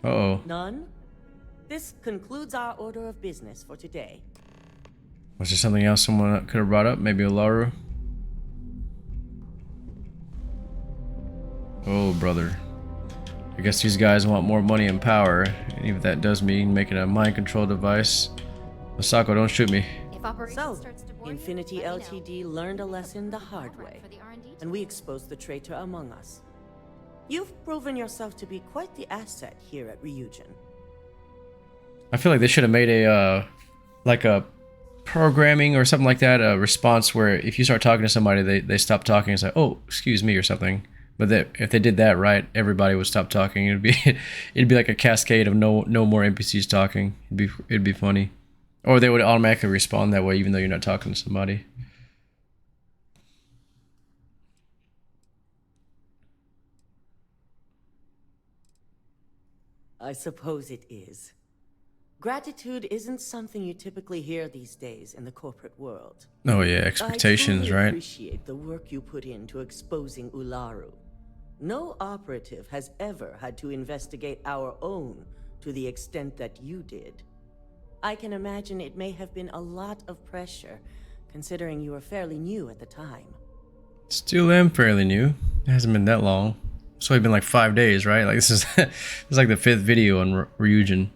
Uh-oh. None? This concludes our order of business for today. Was there something else someone could have brought up? Maybe Ularu? Oh, brother. I guess these guys want more money and power. And even if that does mean making a mind control device. Masako, don't shoot me. If operation So, starts to bore you, Infinity let me know. Ltd learned a lesson the hard way, For the R&D and we exposed the traitor among us. You've proven yourself to be quite the asset here at Ryujin. I feel like they should have made a, like a programming or something like that, a response where if you start talking to somebody, they stop talking and say, oh, excuse me, or something. But if they did that right, everybody would stop talking. It'd be like a cascade of no more NPCs talking. It'd be funny. Or they would automatically respond that way even though you're not talking to somebody. I suppose it is. Gratitude isn't something you typically hear these days in the corporate world. Oh yeah, expectations, I truly right? appreciate the work you put into exposing Ularu. No operative has ever had to investigate our own to the extent that you did. I can imagine it may have been a lot of pressure, considering you were fairly new at the time. Still am fairly new. It hasn't been that long. It's only been like 5 days, right? Like this is it's like the 5th video on Ryujin.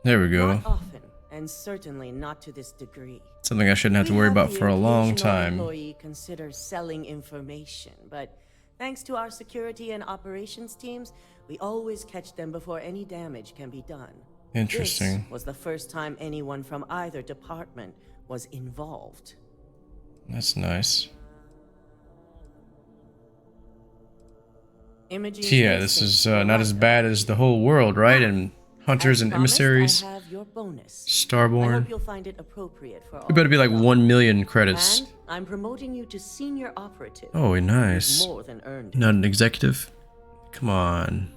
There we go. Not often, and certainly not to this degree. Something I shouldn't have to worry about for a long time. Employee considers selling information, but Thanks to our security and operations teams, we always catch them before any damage can be done. Interesting. This was the first time anyone from either department was involved. That's nice. Imogene's Yeah, this is not as bad as the whole world, right? And hunters and emissaries. I have your bonus. I Starborn. hope you'll find it appropriate for all. It better be like 1 million credits. And I'm promoting you to senior operative. Oh, nice. You've more than earned it. Not an executive? Come on.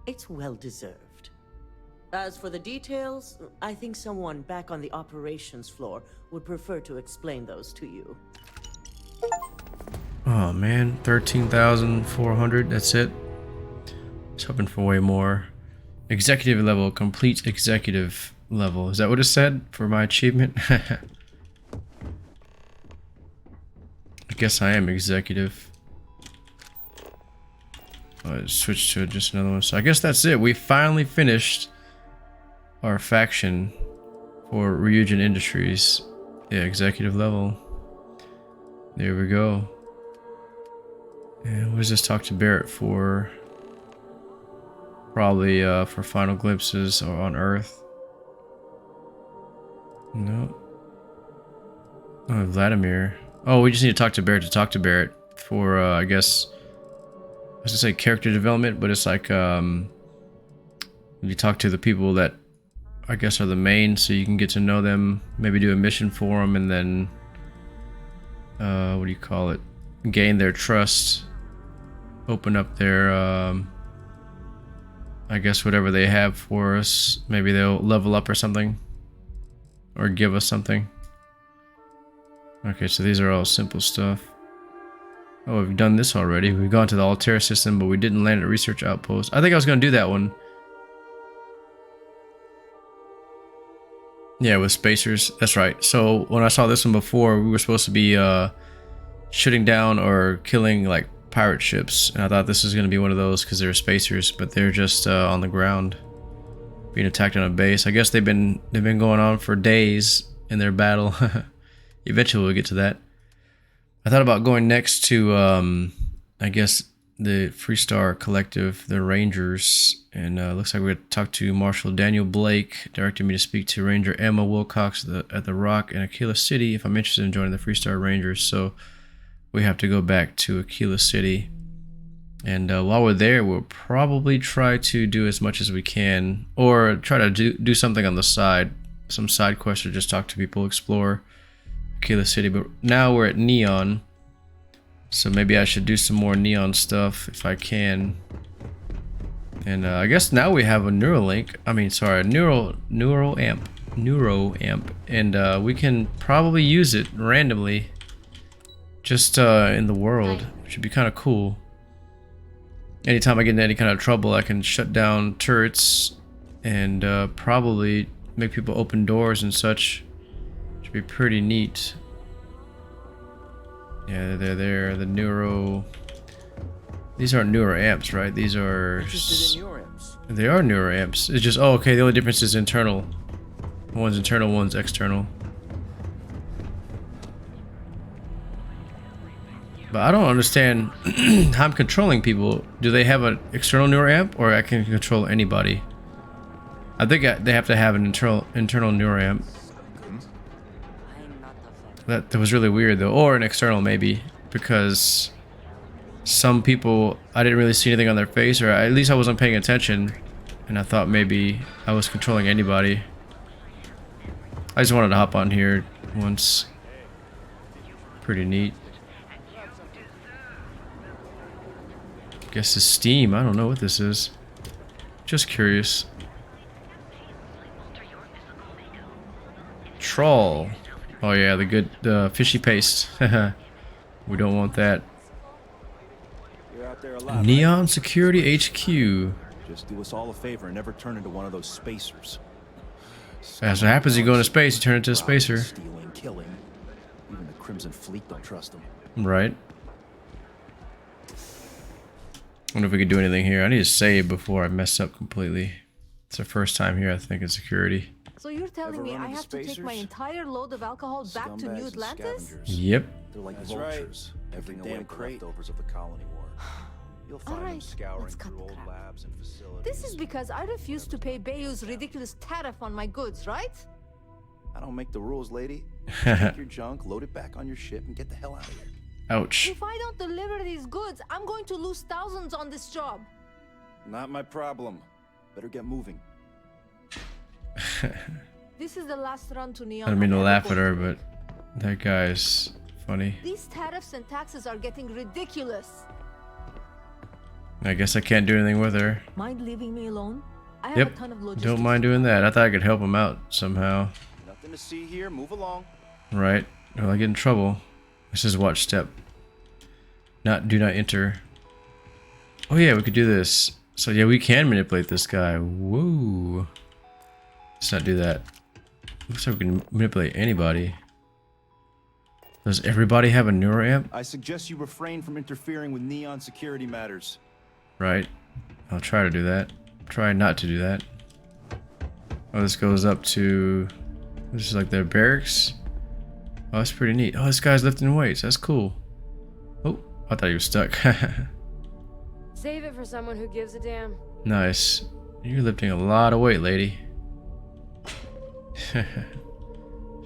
It's well deserved. As for the details, I think someone back on the operations floor would prefer to explain those to you. Oh man, 13,400, that's it. I was hoping for way more. Executive level, complete executive level. Is that what it said for my achievement? I guess I am executive. I'll switch to just another one. So I guess that's it. We finally finished our faction for Ryujin Industries. Yeah, executive level. There we go. And what does this talk to Barrett for? Probably for final glimpses or on Earth. No. Oh, Vladimir. Oh, we just need to talk to Barrett for I guess I was gonna say character development, but it's like you talk to the people that I guess are the main, so you can get to know them, maybe do a mission for them, and then what do you call it? Gain their trust, open up their I guess whatever they have for us. Maybe they'll level up or something, or give us something. Okay, so these are all simple stuff. Oh, we've done this already. We've gone to the Altair system, but we didn't land at Research Outpost. I think I was going to do that one. Yeah, with spacers. That's right. So when I saw this one before, we were supposed to be shooting down or killing like pirate ships, and I thought this was going to be one of those because they're spacers, but they're just on the ground being attacked on a base. I guess they've been going on for days in their battle. Eventually we'll get to that. I thought about going next to I guess the Freestar Collective, the Rangers, and looks like we're going to talk to Marshal Daniel Blake, directing me to speak to Ranger Emma Wilcox at the Rock and Aquila City if I'm interested in joining the Freestar Rangers. So we have to go back to Aquila City, and while we're there, we'll probably try to do as much as we can, or try to do something on the side, some side quests, or just talk to people, explore Aquila City. But now we're at Neon, so maybe I should do some more Neon stuff if I can. And I guess now we have a Neuralink. I mean, sorry, Neuro amp, and we can probably use it randomly, just in the world, which would be kind of cool. Anytime I get into any kind of trouble, I can shut down turrets and probably make people open doors and such. Should be pretty neat. Yeah, they're there. The neuro. These aren't neuro amps, right? These are. They are neuro amps. It's just, oh, okay. The only difference is internal. One's internal, one's external. But I don't understand how I'm controlling people. Do they have an external neuro amp, or I can control anybody? I think they have to have an internal neuro amp. That was really weird though, or an external maybe, because some people I didn't really see anything on their face, or at least I wasn't paying attention, and I thought maybe I was controlling anybody. I just wanted to hop on here once. Pretty neat. Guess it's Steam. I don't know what this is. Just curious. Troll. Oh yeah, the good fishy paste. We don't want that. Neon Security HQ. Just do us all a favor and never turn into one of those spacers. That's what happens. You go into space, you turn into a spacer. Stealing, killing. Even the Crimson Fleet don't trust them. Right. I wonder if we could do anything here. I need to save before I mess up completely. It's the first time here, I think, in security. So you're telling Ever me run I into have to take my spacers? entire load of alcohol back to Scumbags New and Atlantis? scavengers. Yep. They're like That's vultures, right. picking Every away damn at the crate. leftovers of the colony war. You'll find them Alright, scouring let's cut through the old crap. labs and facilities. This is because I refuse to pay Bayou's ridiculous tariff on my goods, right? I don't make the rules, lady. Take your junk, load it back on your ship, and get the hell out of here. Ouch. If I don't deliver these goods, I'm going to lose thousands on this job. Not my problem. Better get moving. This is the last run to Neon. I don't mean to I'm laugh ever at her, going but that guy's funny. These tariffs and taxes are getting ridiculous. I guess I can't do anything with her. Mind leaving me alone? I have Yep. a ton of logistics. Don't mind doing that. I thought I could help him out somehow. Nothing to see here. Move along. Right. Will I get in trouble? This is watch step. Do not enter. Oh yeah, we could do this. So yeah, we can manipulate this guy. Woo. Let's not do that. Looks like we can manipulate anybody. Does everybody have a neuroamp? I suggest you refrain from interfering with Neon security matters. Right. I'll try to do that. Try not to do that. Oh, this goes up to... This is like their barracks. Oh, that's pretty neat. Oh, this guy's lifting weights. That's cool. Oh, I thought he was stuck. Save it for someone who gives a damn. Nice. You're lifting a lot of weight, lady.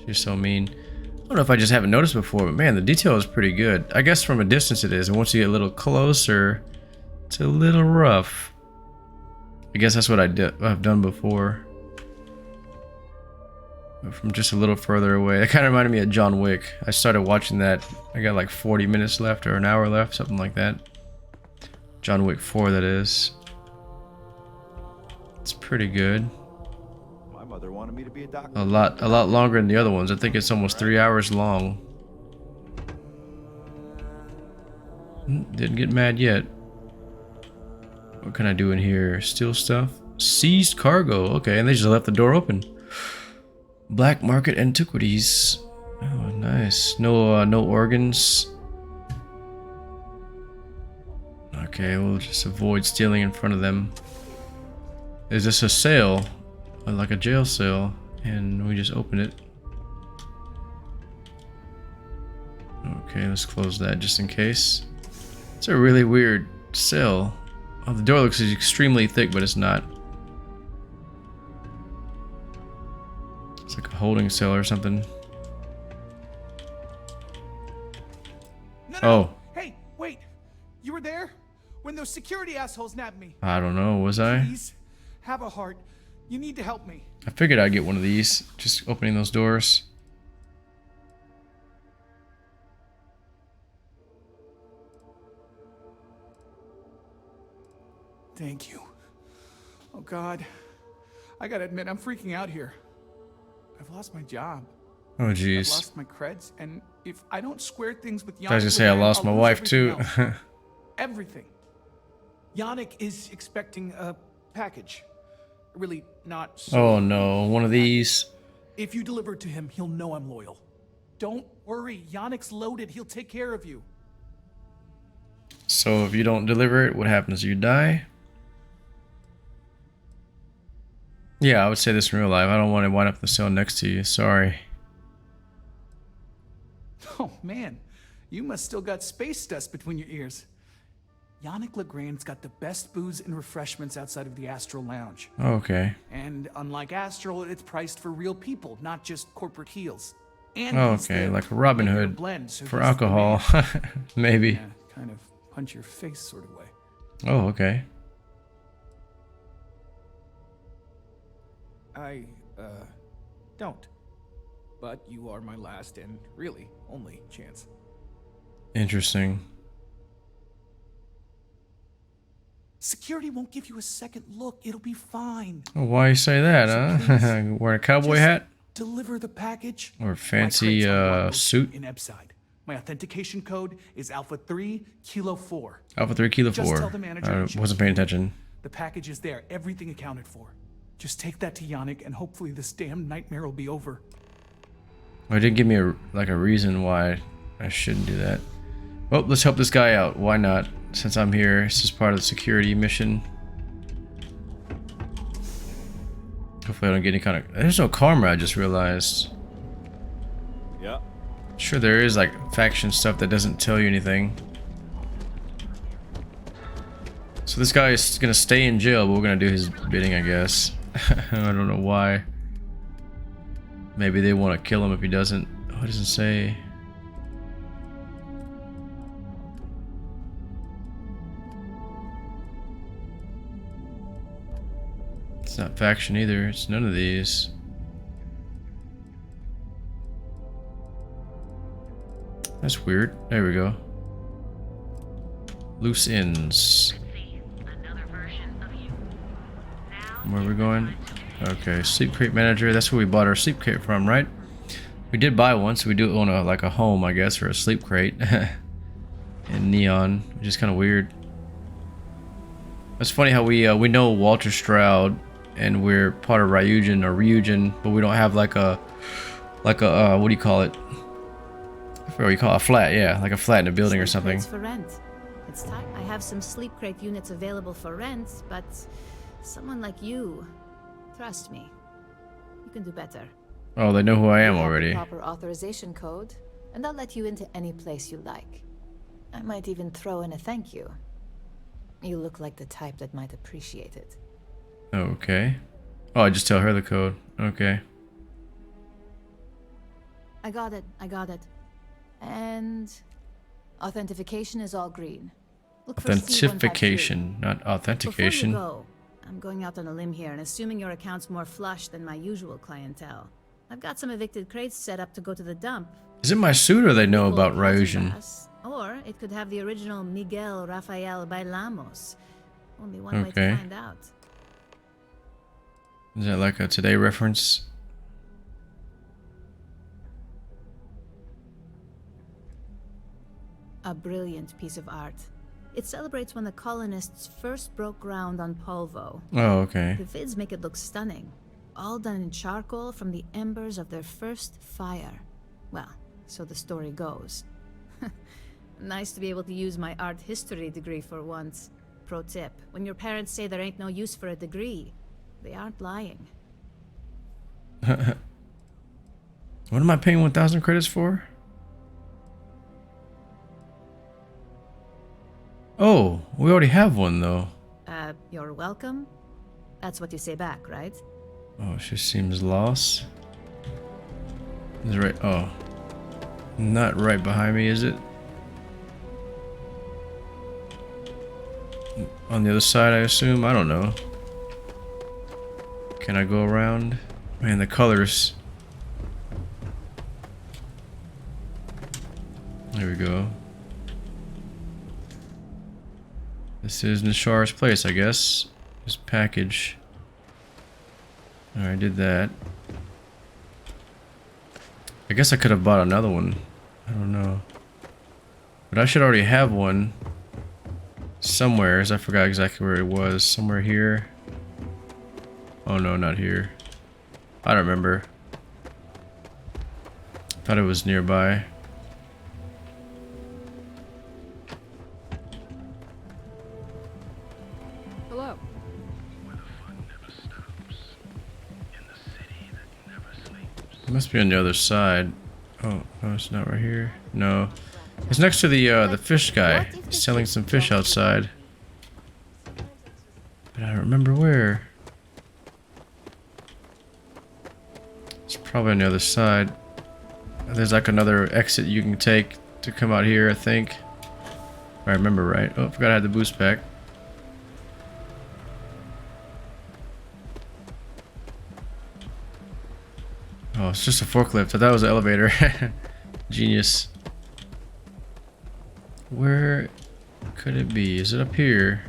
She's so mean. I don't know if I just haven't noticed before, but man, the detail is pretty good. I guess from a distance it is, and once you get a little closer, it's a little rough. I guess that's what I've done before. But from just a little further away. That kind of reminded me of John Wick. I started watching that. I got like 40 minutes left or an hour left, something like that. John Wick 4, that is. It's pretty good. My mother wanted me to be a doctor. A lot longer than the other ones. I think it's almost 3 hours long. Didn't get mad yet. What can I do in here? Steal stuff? Seized cargo. Okay, and they just left the door open. Black market antiquities. Oh, nice. No organs. Okay, we'll just avoid stealing in front of them. Is this a sale? Like a jail cell, and we just open it. Okay, let's close that just in case. It's a really weird cell. Oh, the door looks extremely thick, but it's not. It's like a holding cell or something. No. Oh, Hey, wait. You were there when those security assholes nabbed me. I don't know. Was I? Please, have a heart. You need to help me. I figured I'd get one of these. Just opening those doors. Thank you. Oh God, I gotta admit, I'm freaking out here. I've lost my job. Oh, I've jeez. lost my creds, and if I don't square things with I was gonna say I Yannick, lost my I'll lose wife too. everything else. Everything. Yannick is expecting a package. Really not so. Oh no, one of these. If you deliver it to him, he'll know I'm loyal. Don't worry, Yannick's loaded. He'll take care of you. So if you don't deliver it, what happens? You die? Yeah, I would say this in real life. I don't want to wind up in the cell next to you. Sorry. Oh man, you must still got space dust between your ears. Yannick Legrand's got the best booze and refreshments outside of the Astral Lounge. Okay. And unlike Astral, it's priced for real people, not just corporate heels. And he's Okay, the like a Robin liquor Hood blend, so for he's the alcohol. man. Maybe. Yeah, kind of punch your face sort of way. Oh, okay. I, don't. But you are my last and really only chance. Interesting. Security won't give you a second look. It'll be fine. Oh, why you say that, huh? Wearing a cowboy Just hat? Deliver the package. Or a fancy suit? In Ebside. My authentication code is Alpha 3 Kilo 4. Alpha 3 Kilo Just 4. tell the manager I to check wasn't paying attention. The package is there, everything accounted for. Just take that to Yannick, and hopefully this damn nightmare will be over. Well, it didn't give me a reason why I shouldn't do that. Well, let's help this guy out. Why not? Since I'm here, this is part of the security mission. Hopefully Hopefully I don't get any kind of... There's no karma, I just realized. Yeah. Sure there is like faction stuff that doesn't tell you anything. So this guy is gonna stay in jail, but we're gonna do his bidding, I guess. I don't know why. Maybe they want to kill him if he doesn't. Oh, it doesn't say. It's not faction either. It's none of these. That's weird. There we go. Loose ends. Where are we going? Okay, sleep crate manager. That's where we bought our sleep crate from, right? We did buy one, so we do own a like a home, I guess, or a sleep crate in Neon, which is kind of weird. It's funny how we know Walter Stroud, and we're part of Ryujin, but we don't have like a what do you call it? I forget what you call it, a flat, yeah, like a flat in a building or something. For rent. It's time. I have some sleep crate units available for rent, but someone like you, trust me, you can do better. Oh, they know who I am You have the already. proper authorization code, and I'll let you into any place you like. I might even throw in a thank you. You look like the type that might appreciate it. Okay. Oh, I just tell her the code. Okay. I got it. And authentication is all green. Look for C153. Authentication, not authentication. Before you go, I'm going out on a limb here and assuming your account's more flush than my usual clientele. I've got some evicted crates set up to go to the dump. Is it my suit or they know about Ryujin? Or it could have the original Miguel Rafael Bailamos. Only one way Okay. to find out. Is that like a Today reference? A brilliant piece of art. It celebrates when the colonists first broke ground on Polvo. Oh, okay. The vids make it look stunning. All done in charcoal from the embers of their first fire. Well, so the story goes. Nice to be able to use my art history degree for once. Pro tip, when your parents say there ain't no use for a degree, they aren't lying. What am I paying 1,000 credits for? Oh, we already have one though. You're welcome? That's what you say back, right? Oh, she seems lost. Is it right? Oh, not right behind me, is it? On the other side, I assume. I don't know. Can I go around? Man, the colors. There we go. This is Nishar's place, I guess. His package. Alright, I did that. I guess I could have bought another one. I don't know. But I should already have one. Somewhere, as I forgot exactly where it was. Somewhere here. Oh no, not here. I don't remember. Thought it was nearby. Hello. It must be on the other side. Oh, no, it's not right here. No. It's next to the fish guy. He's selling some fish outside. But I don't remember where. It's probably on the other side. There's like another exit you can take to come out here, I think. If I remember right. Oh, I forgot I had the boost pack. Oh, it's just a forklift. I thought it was an elevator. Genius. Where could it be? Is it up here?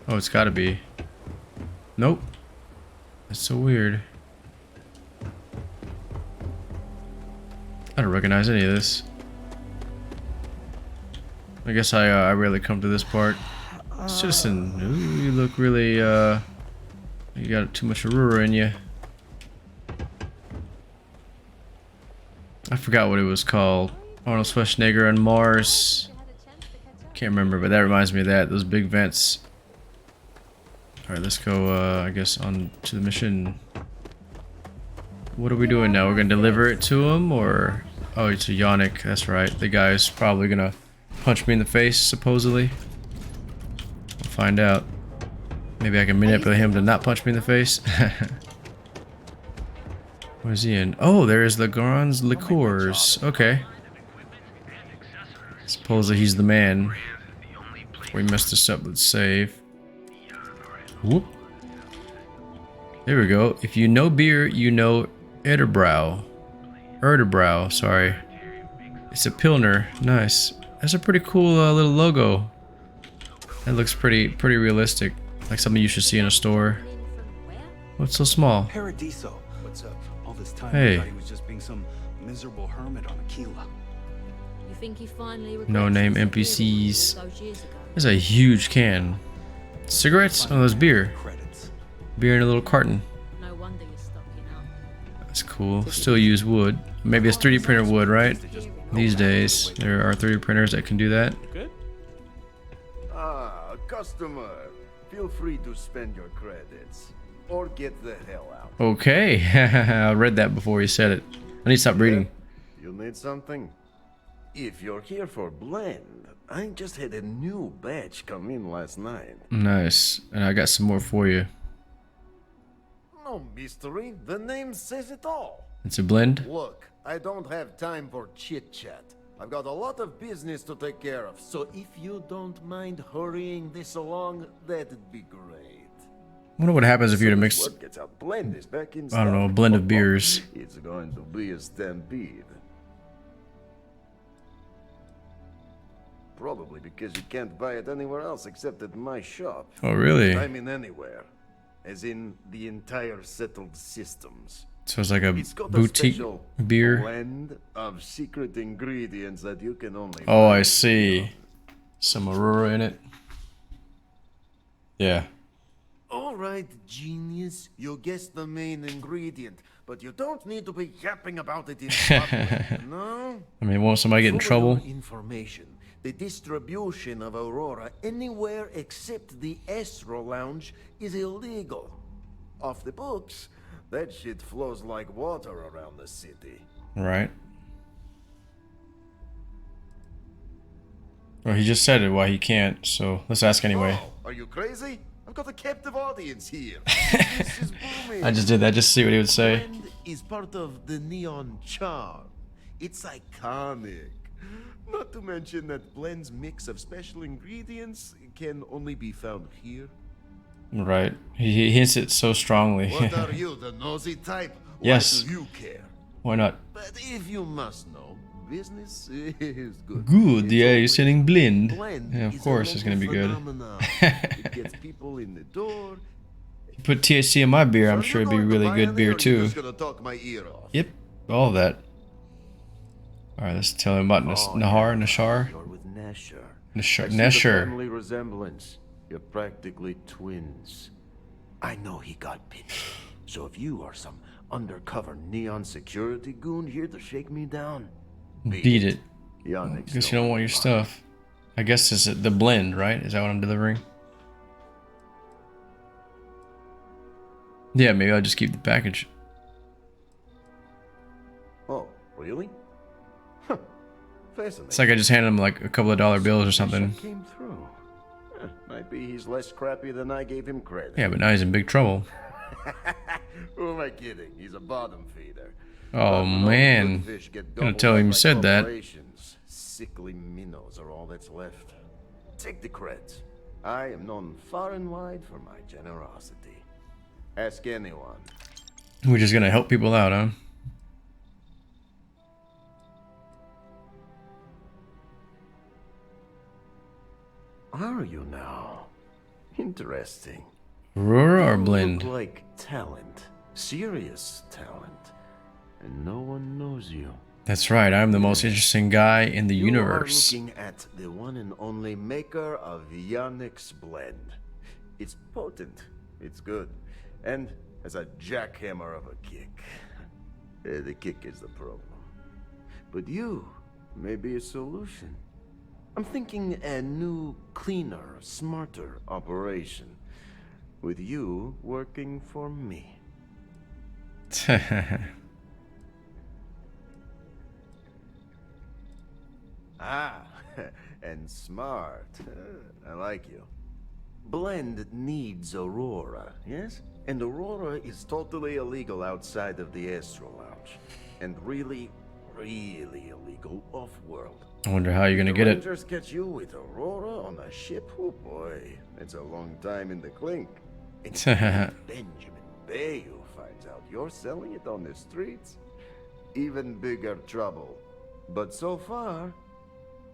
Oh, it's gotta be. Nope. That's so weird. I don't recognize any of this. I guess I rarely come to this part. Citizen, ooh, you look really, you got too much Aurora in you. I forgot what it was called. Arnold Schwarzenegger on Mars. Can't remember, but that reminds me of that. Those big vents. Alright, let's go, I guess, on to the mission. what are we doing now? We're gonna deliver it to him, or... Oh, it's a Yannick. That's right. The guy's probably gonna punch me in the face, supposedly. We'll find out. Maybe I can manipulate him to not punch me in the face. Where's he in? Oh, there's the Grand's Liqueurs. Okay. Supposedly he's the man. We messed this up. Let's save. Whoop. There we go. If you know beer, you know Erdebrau, sorry. It's a Pilsner. Nice. That's a pretty cool little logo. That looks pretty realistic. Like something you should see in a store. What's so small? Paradiso. What's up? All this time Hey. I thought he was just being some miserable hermit on Aquila. You think he finally No name NPCs. There's a huge can. Cigarettes? Oh, there's beer. Beer in a little carton. No wonder you're stuck, you know. That's cool. Still use wood. Maybe it's 3D printer wood, right? These days, there are 3D printers that can do that. Ah, customer. Feel free to spend your credits. Or get the hell out. Okay. I read that before you said it. I need to stop reading. You need something? If you're here for blend, I just had a new batch come in last night. Nice. And I got some more for you. No mystery, the name says it all. It's a blend? Look, I don't have time for chit-chat. I've got a lot of business to take care of, so if you don't mind hurrying this along, that'd be great. I wonder what happens if you were to mix, What gets out blend is back in I don't know, a stock. blend of beers. It's going to be a stampede. Probably because you can't buy it anywhere else except at my shop. Oh, really? I mean anywhere. As in the entire settled systems. So it's like a It's got boutique special beer. blend of secret ingredients that you can only Oh, I find. see. Some Aurora in it. Yeah. All right, genius. You guessed the main ingredient, but you don't need to be yapping about it in public. No? I mean, won't somebody get in For trouble? your information, the distribution of Aurora anywhere except the Astro Lounge is illegal. Off the books, that shit flows like water around the city. Right. Well, he just said it why he can't, so let's ask anyway. Oh, are you crazy? I've got a captive audience here. This is booming. I just did that just to see what he would say. Blend is part of the neon charm. It's iconic. Not to mention that Blend's mix of special ingredients can only be found here. Right. He hints it so strongly. What are you, the nosy type? Yes. Why do you care? Why not? But if you must know, business is good. Good, yeah, you're selling blend. Blend Yeah, of is a course it's gonna be local good. phenomenon. It gets people in the door. You put THC in my beer, I'm So sure you it'd be going to really buy good any, beer or you too. just gonna talk my ear off? Yep, all of that. Alright, let's tell him about Nashar. You're with Nasher. Nasher. I see the Nasher. family resemblance. You're practically twins. I know he got pinched. So if you are some undercover neon security goon here to shake me down, Beat it. Yannick's Guess you don't want your stuff. I guess it's the blend, right? Is that what I'm delivering? Yeah, maybe I'll just keep the package. Oh, really? Huh. Fascinating. It's like I just handed him like a couple of dollar bills or something. Came through. Might be he's less crappy than I gave him credit. Yeah, but now he's in big trouble. Who am I kidding? He's a bottom feeder. Oh But man. good fish get Gonna gobbled tell up him you by said that. corporations. Sickly minnows are all that's left. Take the creds. I am known far and wide for my generosity. Ask anyone. We're just gonna help people out, huh? Are you now? Interesting. Aurora or You blend? look like talent. Serious talent. And no one knows you. That's right, I'm the most interesting guy in the universe. You are looking at the one and only maker of Yannick's blend. It's potent. It's good. And has a jackhammer of a kick. The kick is the problem. But you may be a solution. I'm thinking a new, cleaner, smarter operation. With you working for me. Ah, and smart. I like you. Blend needs Aurora, yes? And Aurora is totally illegal outside of the Astro Lounge. And really, really illegal off-world. I wonder how you're gonna get it. Rangers catch you with Aurora on a ship? Oh boy, it's a long time in the clink. It's Benjamin Bay who finds out you're selling it on the streets. Even bigger trouble. But so far,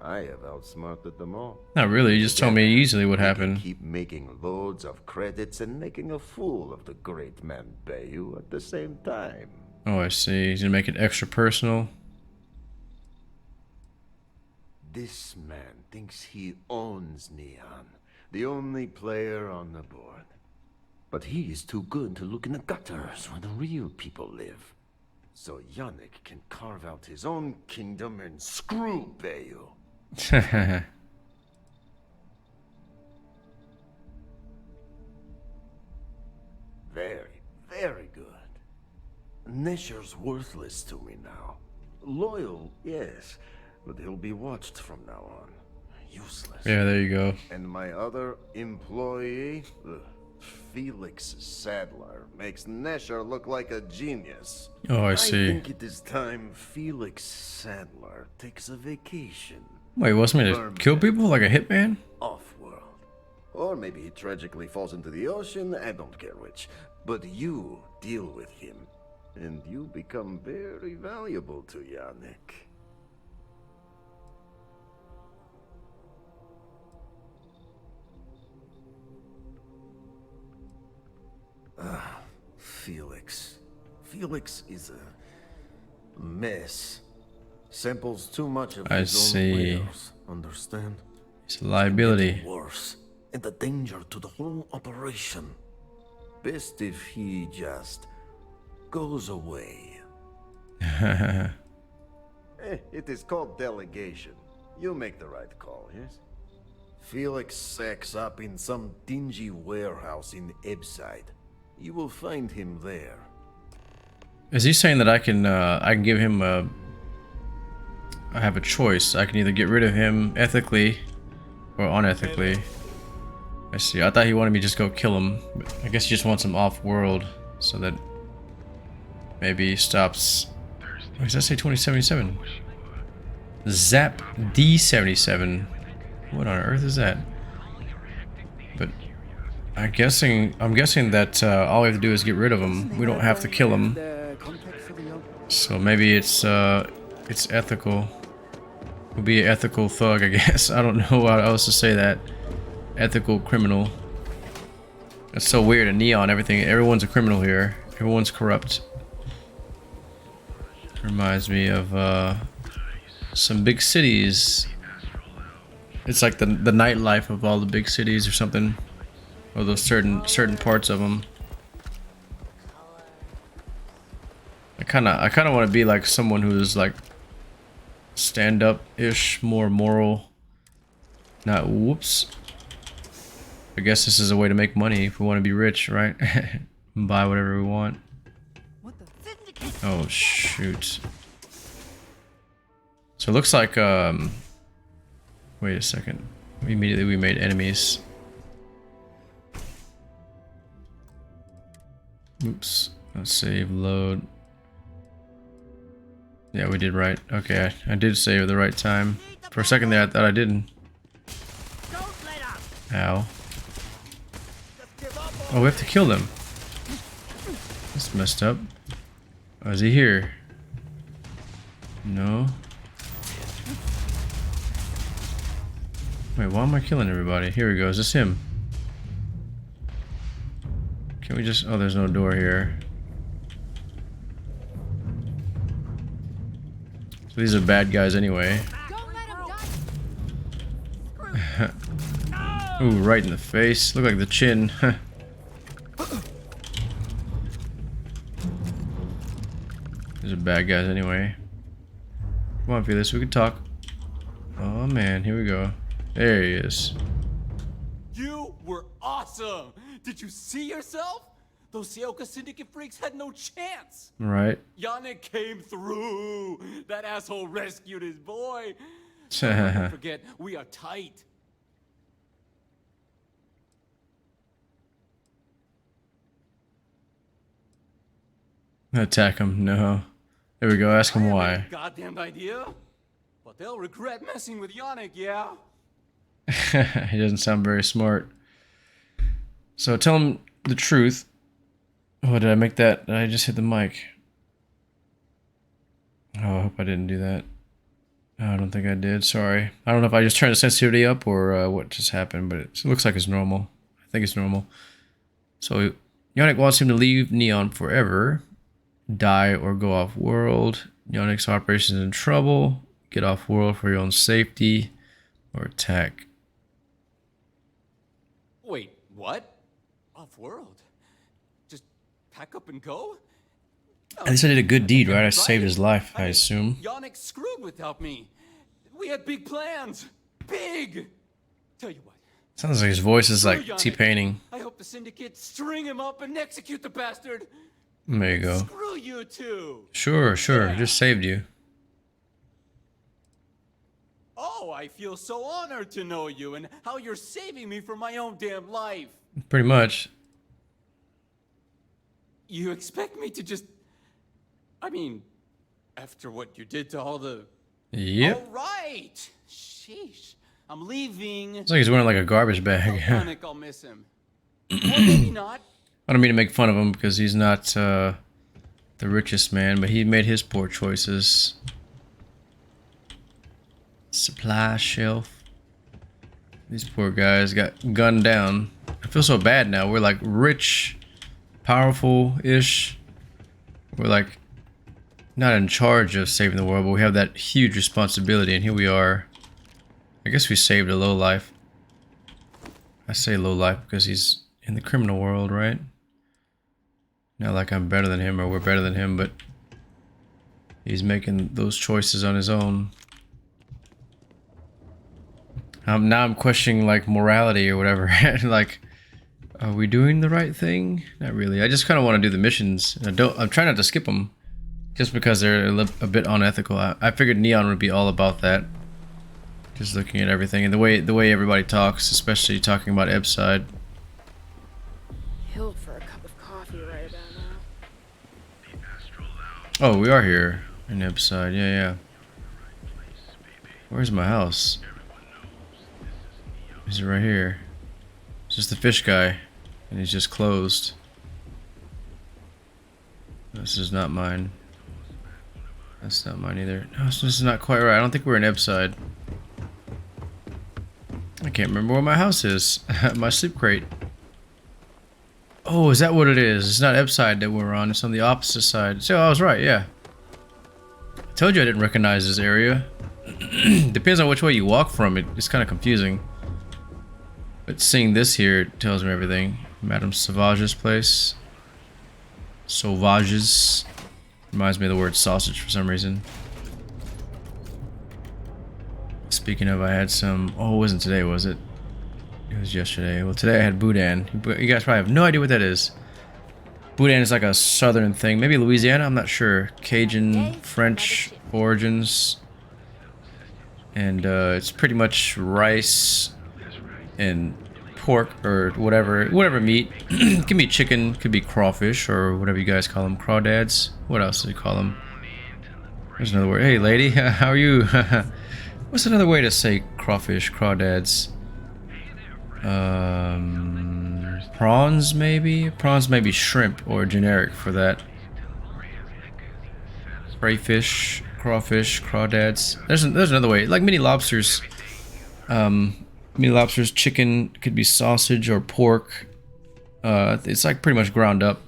I have outsmarted them all. Not really, you just told me easily what happened. Keep making loads of credits and making a fool of the great man Bayu at the same time. Oh, I see. He's gonna make it extra personal. This man thinks he owns Neon, the only player on the board. But he is too good to look in the gutters where the real people live. So Yannick can carve out his own kingdom and screw Bayu. Very, very good. Nesher's worthless to me now. Loyal, yes, but he'll be watched from now on. Useless. Yeah, there you go. And my other employee, Felix Sadler, makes Nesher look like a genius. Oh, I see. I think it is time Felix Sadler takes a vacation. Wait, wants me to kill people like a hitman? Off-world. Or maybe he tragically falls into the ocean, I don't care which. But you deal with him, and you become very valuable to Yannick. Felix. Felix is a mess. Samples too much of his own wares, understand? It's a liability. Worse, and a danger to the whole operation. Best if he just goes away. It is called delegation. You make the right call, yes? Felix sacks up in some dingy warehouse in Ebside. You will find him there. Is he saying that I can give him a... I have a choice. I can either get rid of him ethically or unethically. I see. I thought he wanted me to just go kill him. But I guess he just wants him off-world so that maybe he stops... What does that say? 2077? Zap D77. What on earth is that? But I'm guessing that all we have to do is get rid of him. We don't have to kill him. So maybe it's ethical. We'll be an ethical thug, I guess. I don't know how else to say that. Ethical criminal. That's so weird. In Neon, everyone's a criminal here. Everyone's corrupt. Reminds me of some big cities. It's like the nightlife of all the big cities or something, or those certain parts of them. I kind of want to be like someone who's like stand-up-ish, more moral. Not whoops. I guess this is a way to make money if we want to be rich, right? Buy whatever we want. Oh shoot. So it looks like wait a second. Immediately we made enemies. Oops. Let's save, load. Yeah, we did right. Okay, I did save at the right time. For a second there, I thought I didn't. Ow. Oh, we have to kill them. That's messed up. Oh, is he here? No. Wait, why am I killing everybody? Here we go. Is this him? Can we just... Oh, there's no door here. So these are bad guys anyway. Ooh, right in the face. Look like the chin. These are bad guys anyway. Come on, Felix, we can talk. Oh man, here we go. There he is. You were awesome! Did you see yourself? Those Sioka Syndicate freaks had no chance! Right. Yannick came through! That asshole rescued his boy! So don't forget, we are tight. Attack him. No. There we go. Ask him why. Goddamn idea. But they'll regret messing with Yannick, yeah? He doesn't sound very smart. So tell him the truth. Oh, did I make that? Did I just hit the mic? Oh, I hope I didn't do that. Oh, I don't think I did. Sorry. I don't know if I just turned the sensitivity up or what just happened, but it looks like it's normal. I think it's normal. So Yannick wants him to leave Neon forever, die or go off world. Yannick's operation is in trouble. Get off world for your own safety or attack. Wait, what? Off-world? Just pack up and go? At least I did a good deed, right? I saved his life, I assume. Yannick's screwed without me. We had big plans. Big! Tell you what. Sounds like his voice is like T-Paining. I hope the Syndicate string him up and execute the bastard. There you go. Screw you too. Sure. Yeah. Just saved you. Oh, I feel so honored to know you and how you're saving me from my own damn life. Pretty much. You expect me to just... I mean, after what you did to all the... Yep. All right. Sheesh. I'm leaving. It's like he's wearing like a garbage bag. Yannick, I'll miss him. Or maybe not. I don't mean to make fun of him because he's not the richest man, but he made his poor choices. Supply shelf. These poor guys got gunned down. I feel so bad now. We're like rich, powerful-ish. We're like not in charge of saving the world, but we have that huge responsibility, and here we are. I guess we saved a lowlife. I say lowlife because he's in the criminal world, right? Not like I'm better than him or we're better than him, but he's making those choices on his own. Now I'm questioning like morality or whatever. Like, are we doing the right thing? Not really. I just kind of want to do the missions. I'm trying not to skip them, just because they're a bit unethical. I figured Neon would be all about that. Just looking at everything and the way everybody talks, especially talking about Ebside. Killed for a cup of coffee right about now. Oh, we are here in Ebside. Yeah. Where's my house? Is it right here? It's just the fish guy, and he's just closed. This is not mine. That's not mine either. No, this is not quite right. I don't think we're in Ebside. I can't remember where my house is. My sleep crate. Oh, is that what it is? It's not Ebside that we're on. It's on the opposite side. So I was right, yeah. I told you I didn't recognize this area. Depends on which way you walk from it. It's kind of confusing. But seeing this here tells me everything. Madame Sauvage's place. Sauvage's. Reminds me of the word sausage for some reason. Speaking of, I had some... Oh, it wasn't today, was it? It was yesterday. Well, today I had boudin. You guys probably have no idea what that is. Boudin is like a southern thing. Maybe Louisiana? I'm not sure. Cajun, French origins. And it's pretty much rice and pork or whatever meat. It can be chicken, could be crawfish or whatever you guys call them. Crawdads. What else do you call them? There's another word. Hey, lady, how are you? What's another way to say crawfish, crawdads? Prawns, maybe? Prawns may be shrimp or generic for that. Crayfish, crawfish, crawdads. There's another way. Like mini lobsters. Mini lobsters, chicken, could be sausage or pork. It's like pretty much ground up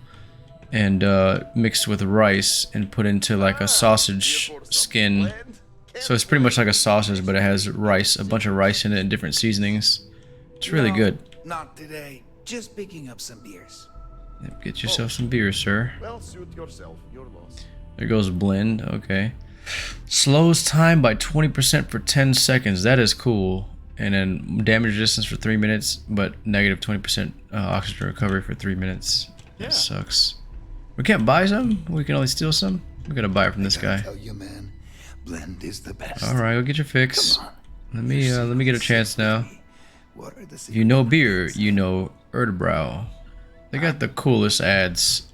and mixed with rice and put into like a sausage skin. So it's pretty much like a sausage, but it has rice, a bunch of rice in it and different seasonings. It's really good. Not today. Just picking up some beers. Yep, get yourself some beer, sir. Well, suit yourself. Your loss. There goes blend. Okay. Slows time by 20% for 10 seconds. That is cool. And then damage resistance for 3 minutes, but negative 20% oxygen recovery for 3 minutes. That sucks. We can't buy some? We can only steal some? We gotta buy it from this guy. Tell you, man. blend is the best. All right, go get your fix. Let me get a chance now. What are the If you know beer, you know Erdebrow. They got the coolest ads.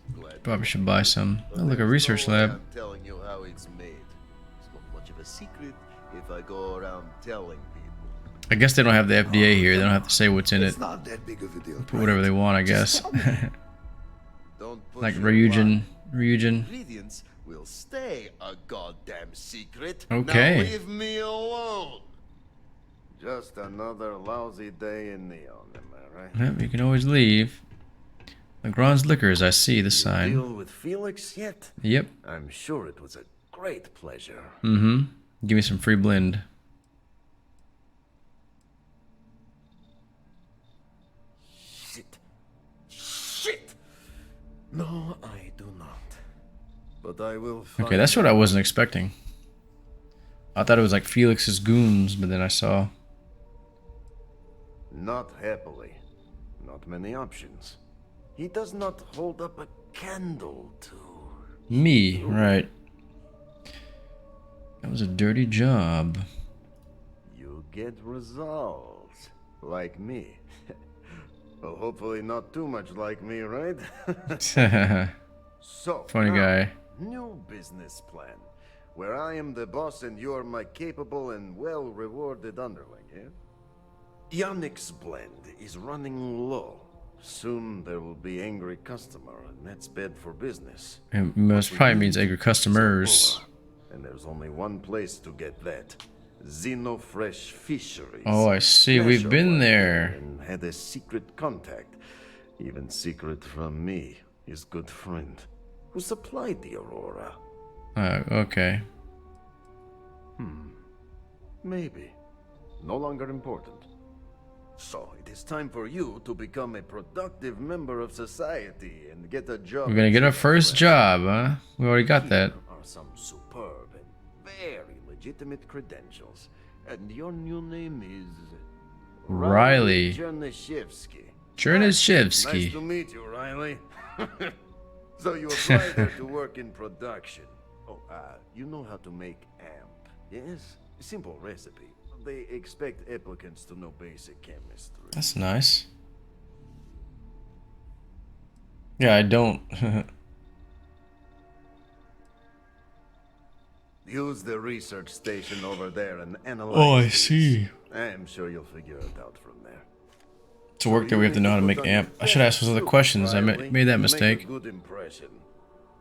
Probably should buy some. Oh, look, a research lab. I'm telling you how it's made. It's not much of a secret if I go around telling people. I guess they don't have the FDA here. They don't have to say what's in it. It's not that big of a deal. Put whatever they want, I guess. Don't push Like your Ryujin. luck. Ryujin. Ingredients will stay a goddamn secret. Okay. Now leave me alone. Just another lousy day in Neon, am I right? Yep, you can always leave. Legrand's Liquors, I see the sign. Deal with Felix yet? Yep. I'm sure it was a great pleasure. Mm-hmm. Give me some free blend. Shit! No, I do not. But I will find Okay, that's what I wasn't expecting. I thought it was like Felix's goons, but then I saw... Not happily. Not many options. He does not hold up a candle to... Me, right. That was a dirty job. You get results. Like me. Well, hopefully not too much like me, right? So, funny now, guy. New business plan. Where I am the boss and you are my capable and well-rewarded underling, yeah? Yannick's blend is running low. Soon there will be angry customer, and that's bad for business. It most probably means angry customers. And there's only one place to get that. Xenofresh Fisheries. Oh, I see. We've been there. And had a secret contact. Even secret from me, his good friend, who supplied the Aurora. Okay. Maybe. No longer important. So, it is time for you to become a productive member of society and get a job. We're gonna get our first job, huh? We already got that. Here are some superb and very legitimate credentials. And your new name is... Riley. Chernyshevsky. Chernyshevsky. Nice to meet you, Riley. So you apply there to work in production. Oh, you know how to make amp, yes? Simple recipe. They expect applicants to know basic chemistry. That's nice. Yeah, I don't. Use the research station over there and analyze. Oh, I these. see. I'm sure you'll figure it out from there. To work there, we have to know how to make amp. I should ask those other questions. I made that mistake. Good impression.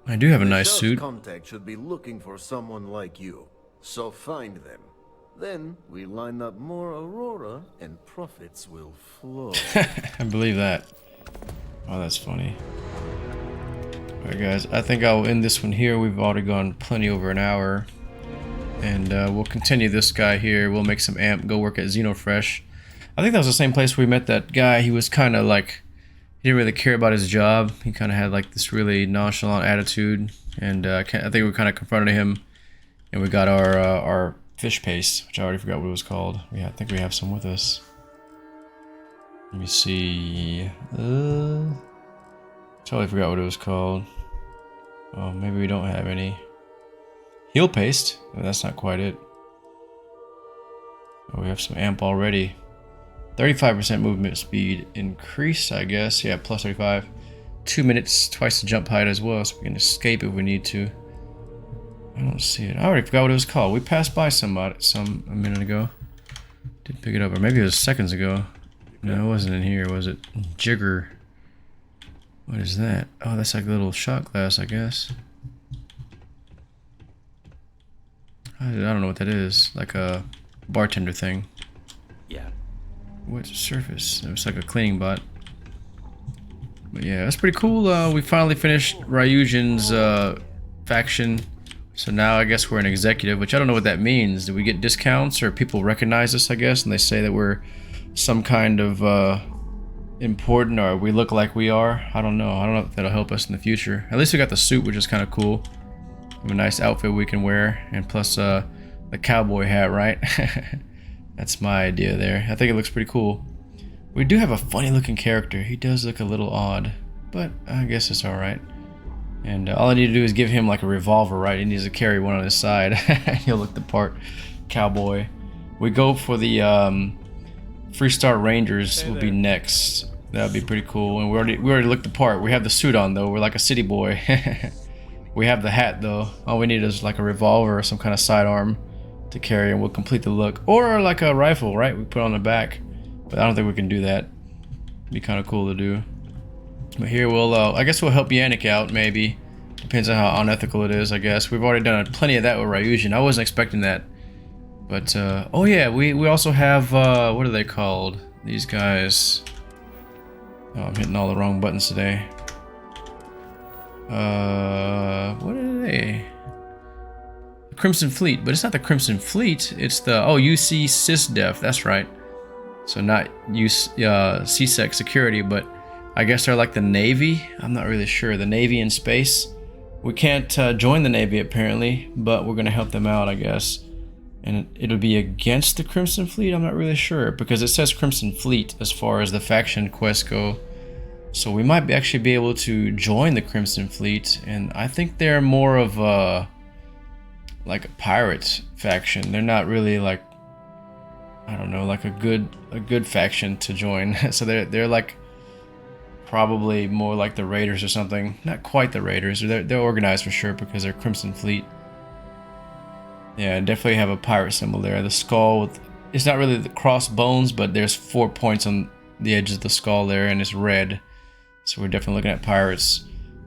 I do have a The nice Shell's suit. Contact should be looking for someone like you. So find them. Then we line up more Aurora and profits will flow. I believe that. Oh, that's funny. Alright guys, I think I'll end this one here. We've already gone plenty over an hour. And we'll continue this guy here. We'll make some amp, go work at Xenofresh. I think that was the same place we met that guy. He was kind of like, he didn't really care about his job. He kind of had like this really nonchalant attitude. And I think we kind of confronted him. And we got our fish paste, which I already forgot what it was called. Yeah, I think we have some with us. Let me see. Totally forgot what it was called. Oh, maybe we don't have any. Heal paste. Oh, that's not quite it. Oh, we have some amp already. 35% movement speed increase, I guess. Yeah, plus 35. 2 minutes, twice the jump height as well, so we can escape if we need to. I don't see it. I already forgot what it was called. We passed by some a minute ago. Didn't pick it up, or maybe it was seconds ago. No, it wasn't in here, was it? Jigger. What is that? Oh, that's like a little shot glass, I guess. I don't know what that is. Like a bartender thing. Yeah. What's the surface? It was like a cleaning bot. But yeah, that's pretty cool. We finally finished Ryujin's faction. So now I guess we're an executive, which I don't know what that means. Do we get discounts or people recognize us, I guess, and they say that we're some kind of important or we look like we are? I don't know. I don't know if that'll help us in the future. At least we got the suit, which is kind of cool. We have a nice outfit we can wear, and plus the cowboy hat, right? That's my idea there. I think it looks pretty cool. We do have a funny looking character. He does look a little odd, but I guess it's alright. And all I need to do is give him like a revolver, right? He needs to carry one on his side. He'll look the part. Cowboy. We go for the Freestar Rangers will be next. That would be pretty cool. And we already looked the part. We have the suit on though. We're like a city boy. We have the hat though. All we need is like a revolver or some kind of sidearm to carry, and we'll complete the look. Or like a rifle, right? We put on the back. But I don't think we can do that. Be kind of cool to do. But here we'll, I guess we'll help Yannick out, maybe. Depends on how unethical it is, I guess. We've already done plenty of that with Ryujin. I wasn't expecting that. But, oh yeah, we also have, what are they called? These guys. Oh, I'm hitting all the wrong buttons today. What are they? The Crimson Fleet, but it's not the Crimson Fleet. It's the, oh, UC SysDef, that's right. So not CSEC security, but I guess they're like the Navy. I'm not really sure. The Navy in space. We can't join the Navy apparently, but we're gonna help them out, I guess. And it'll be against the Crimson Fleet. I'm not really sure because it says Crimson Fleet as far as the faction quests go. So we might actually be able to join the Crimson Fleet, and I think they're more of like a pirate faction. They're not really like, I don't know, like a good faction to join. So they're like probably more like the Raiders or something. Not quite the Raiders. They're organized for sure because they're Crimson Fleet. Yeah, definitely have a pirate symbol there. The skull with, it's not really the crossbones, but there's 4 points on the edge of the skull there, and it's red. So we're definitely looking at pirates.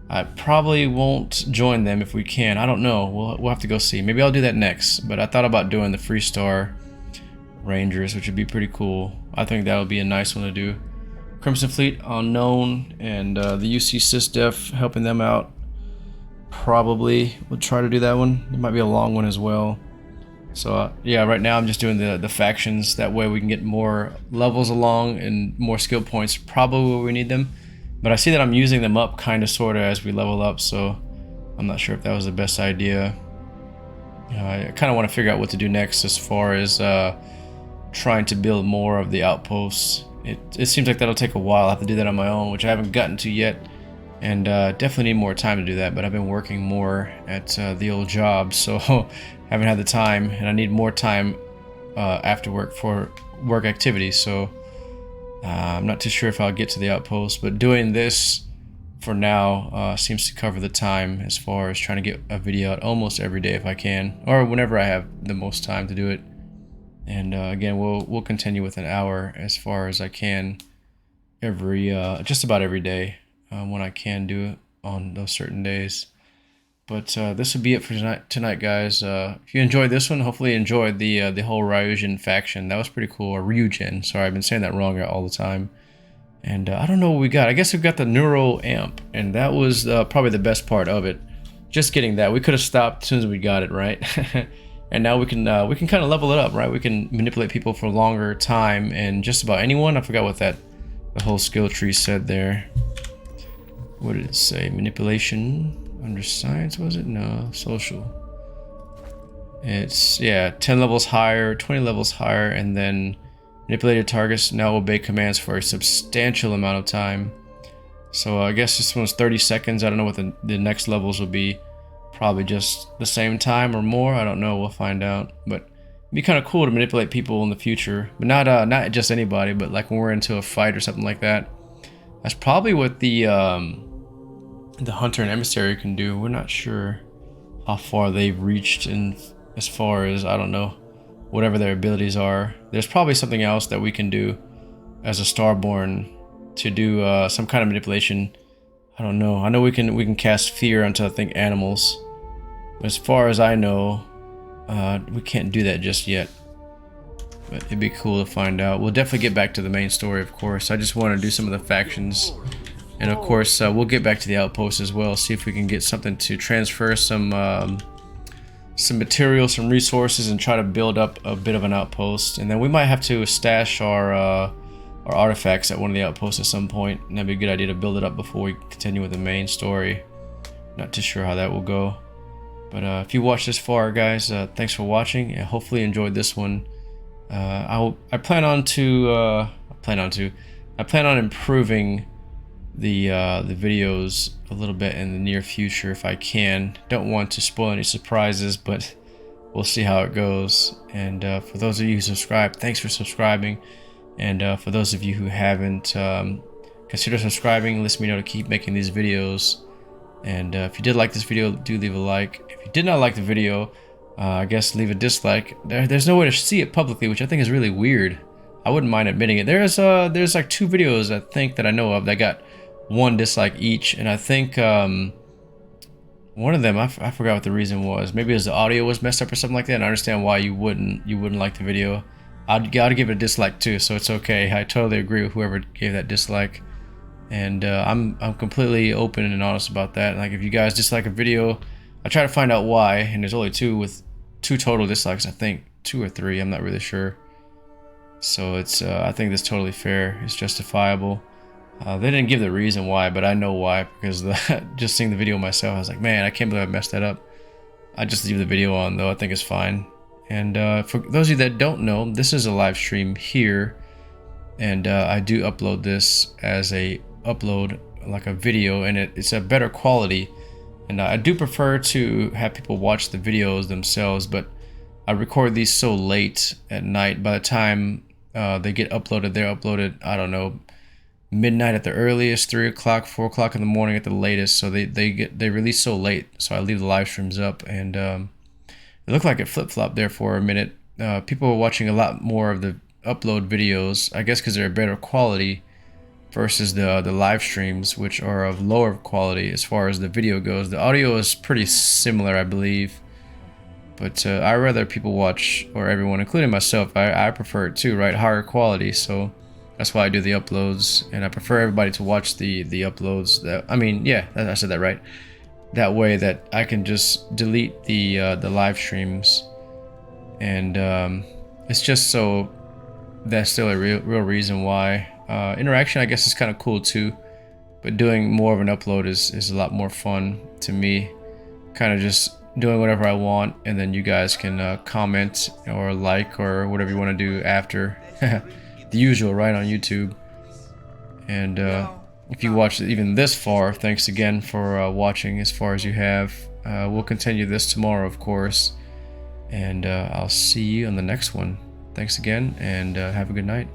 I probably won't join them if we can. I don't know. We'll have to go see. Maybe I'll do that next. But I thought about doing the Freestar Rangers, which would be pretty cool. I think that would be a nice one to do. Crimson Fleet, unknown, and the UC SysDef helping them out. Probably we'll try to do that one. It might be a long one as well. So yeah, right now I'm just doing the factions. That way we can get more levels along and more skill points, probably where we need them. But I see that I'm using them up kind of sort of as we level up, so I'm not sure if that was the best idea. I kind of want to figure out what to do next as far as trying to build more of the outposts. It seems like that'll take a while. I have to do that on my own, which I haven't gotten to yet. And definitely need more time to do that, but I've been working more at the old job, so haven't had the time, and I need more time after work for work activities, so I'm not too sure if I'll get to the outpost, but doing this for now seems to cover the time as far as trying to get a video out almost every day if I can, or whenever I have the most time to do it. And again, we'll continue with an hour as far as I can every just about every day. When I can do it on those certain days. But this would be it for tonight, guys. If you enjoyed this one, hopefully you enjoyed the whole Ryujin faction. That was pretty cool. Or Ryujin. Sorry, I've been saying that wrong all the time. And I don't know what we got. I guess we've got the Neuro Amp, and that was probably the best part of it. Just getting that. We could have stopped as soon as we got it, right? And now we can kind of level it up, right? We can manipulate people for a longer time, and just about anyone. I forgot what the whole skill tree said there. What did it say? Manipulation under science, was it? No, social. It's, yeah, 10 levels higher, 20 levels higher, and then manipulated targets now obey commands for a substantial amount of time. So I guess this one's 30 seconds. I don't know what the next levels will be. Probably just the same time or more. I don't know. We'll find out. But it'd be kind of cool to manipulate people in the future. But not just anybody, but like when we're into a fight or something like that. That's probably what the Hunter and Emissary can do. We're not sure how far they've reached in as far as, I don't know, whatever their abilities are. There's probably something else that we can do as a Starborn to do some kind of manipulation. I don't know. I know we can cast fear onto, I think, animals. But as far as I know, we can't do that just yet. But it'd be cool to find out. We'll definitely get back to the main story, of course. I just want to do some of the factions. And of course, we'll get back to the outpost as well. See if we can get something to transfer some material, some resources, and try to build up a bit of an outpost. And then we might have to stash our artifacts at one of the outposts at some point. And that'd be a good idea to build it up before we continue with the main story. Not too sure how that will go. But if you watched this far, guys, thanks for watching. And hopefully you enjoyed this one. I plan on improving the videos a little bit in the near future if I can. Don't want to spoil any surprises, but we'll see how it goes. And for those of you who subscribe, thanks for subscribing. And for those of you who haven't, consider subscribing. Let me know to keep making these videos. And if you did like this video, do leave a like. If you did not like the video, I guess leave a dislike. There's no way to see it publicly, which I think is really weird. I wouldn't mind admitting it. There's like 2 videos I think that I know of that got 1 dislike each, and I think one of them I forgot what the reason was. Maybe it was the audio was messed up or something like that. And I understand why you wouldn't like the video. I'd gotta give it a dislike too, so it's okay. I totally agree with whoever gave that dislike, and I'm completely open and honest about that. Like if you guys dislike a video, I try to find out why, and there's only 2 with 2 total dislikes. I think 2 or 3. I'm not really sure. So it's I think that's totally fair. It's justifiable. They didn't give the reason why, but I know why, because just seeing the video myself, I was like, man, I can't believe I messed that up. I just leave the video on though. I think it's fine. And for those of you that don't know, this is a live stream here, and I do upload this as a upload like a video, and it's a better quality. And I do prefer to have people watch the videos themselves, but I record these so late at night. By the time they get uploaded, they're uploaded, I don't know, midnight at the earliest, 3 o'clock, 4 o'clock in the morning at the latest. So they release so late. So I leave the live streams up, and it looked like it flip-flopped there for a minute. People were watching a lot more of the upload videos, I guess because they're better quality versus the live streams, which are of lower quality as far as the video goes. The audio is pretty similar, I believe, but I rather people watch, or everyone, including myself, I prefer it too, right? Higher quality. So that's why I do the uploads, and I prefer everybody to watch the uploads. I said that right. That way that I can just delete the live streams, and it's just so that's still a real reason why. Interaction, I guess, is kind of cool too, but doing more of an upload is a lot more fun to me. Kind of just doing whatever I want, and then you guys can comment or like or whatever you want to do after. The usual, right, on YouTube. And if you watched even this far, thanks again for watching as far as you have. We'll continue this tomorrow, of course, and I'll see you on the next one. Thanks again, and have a good night.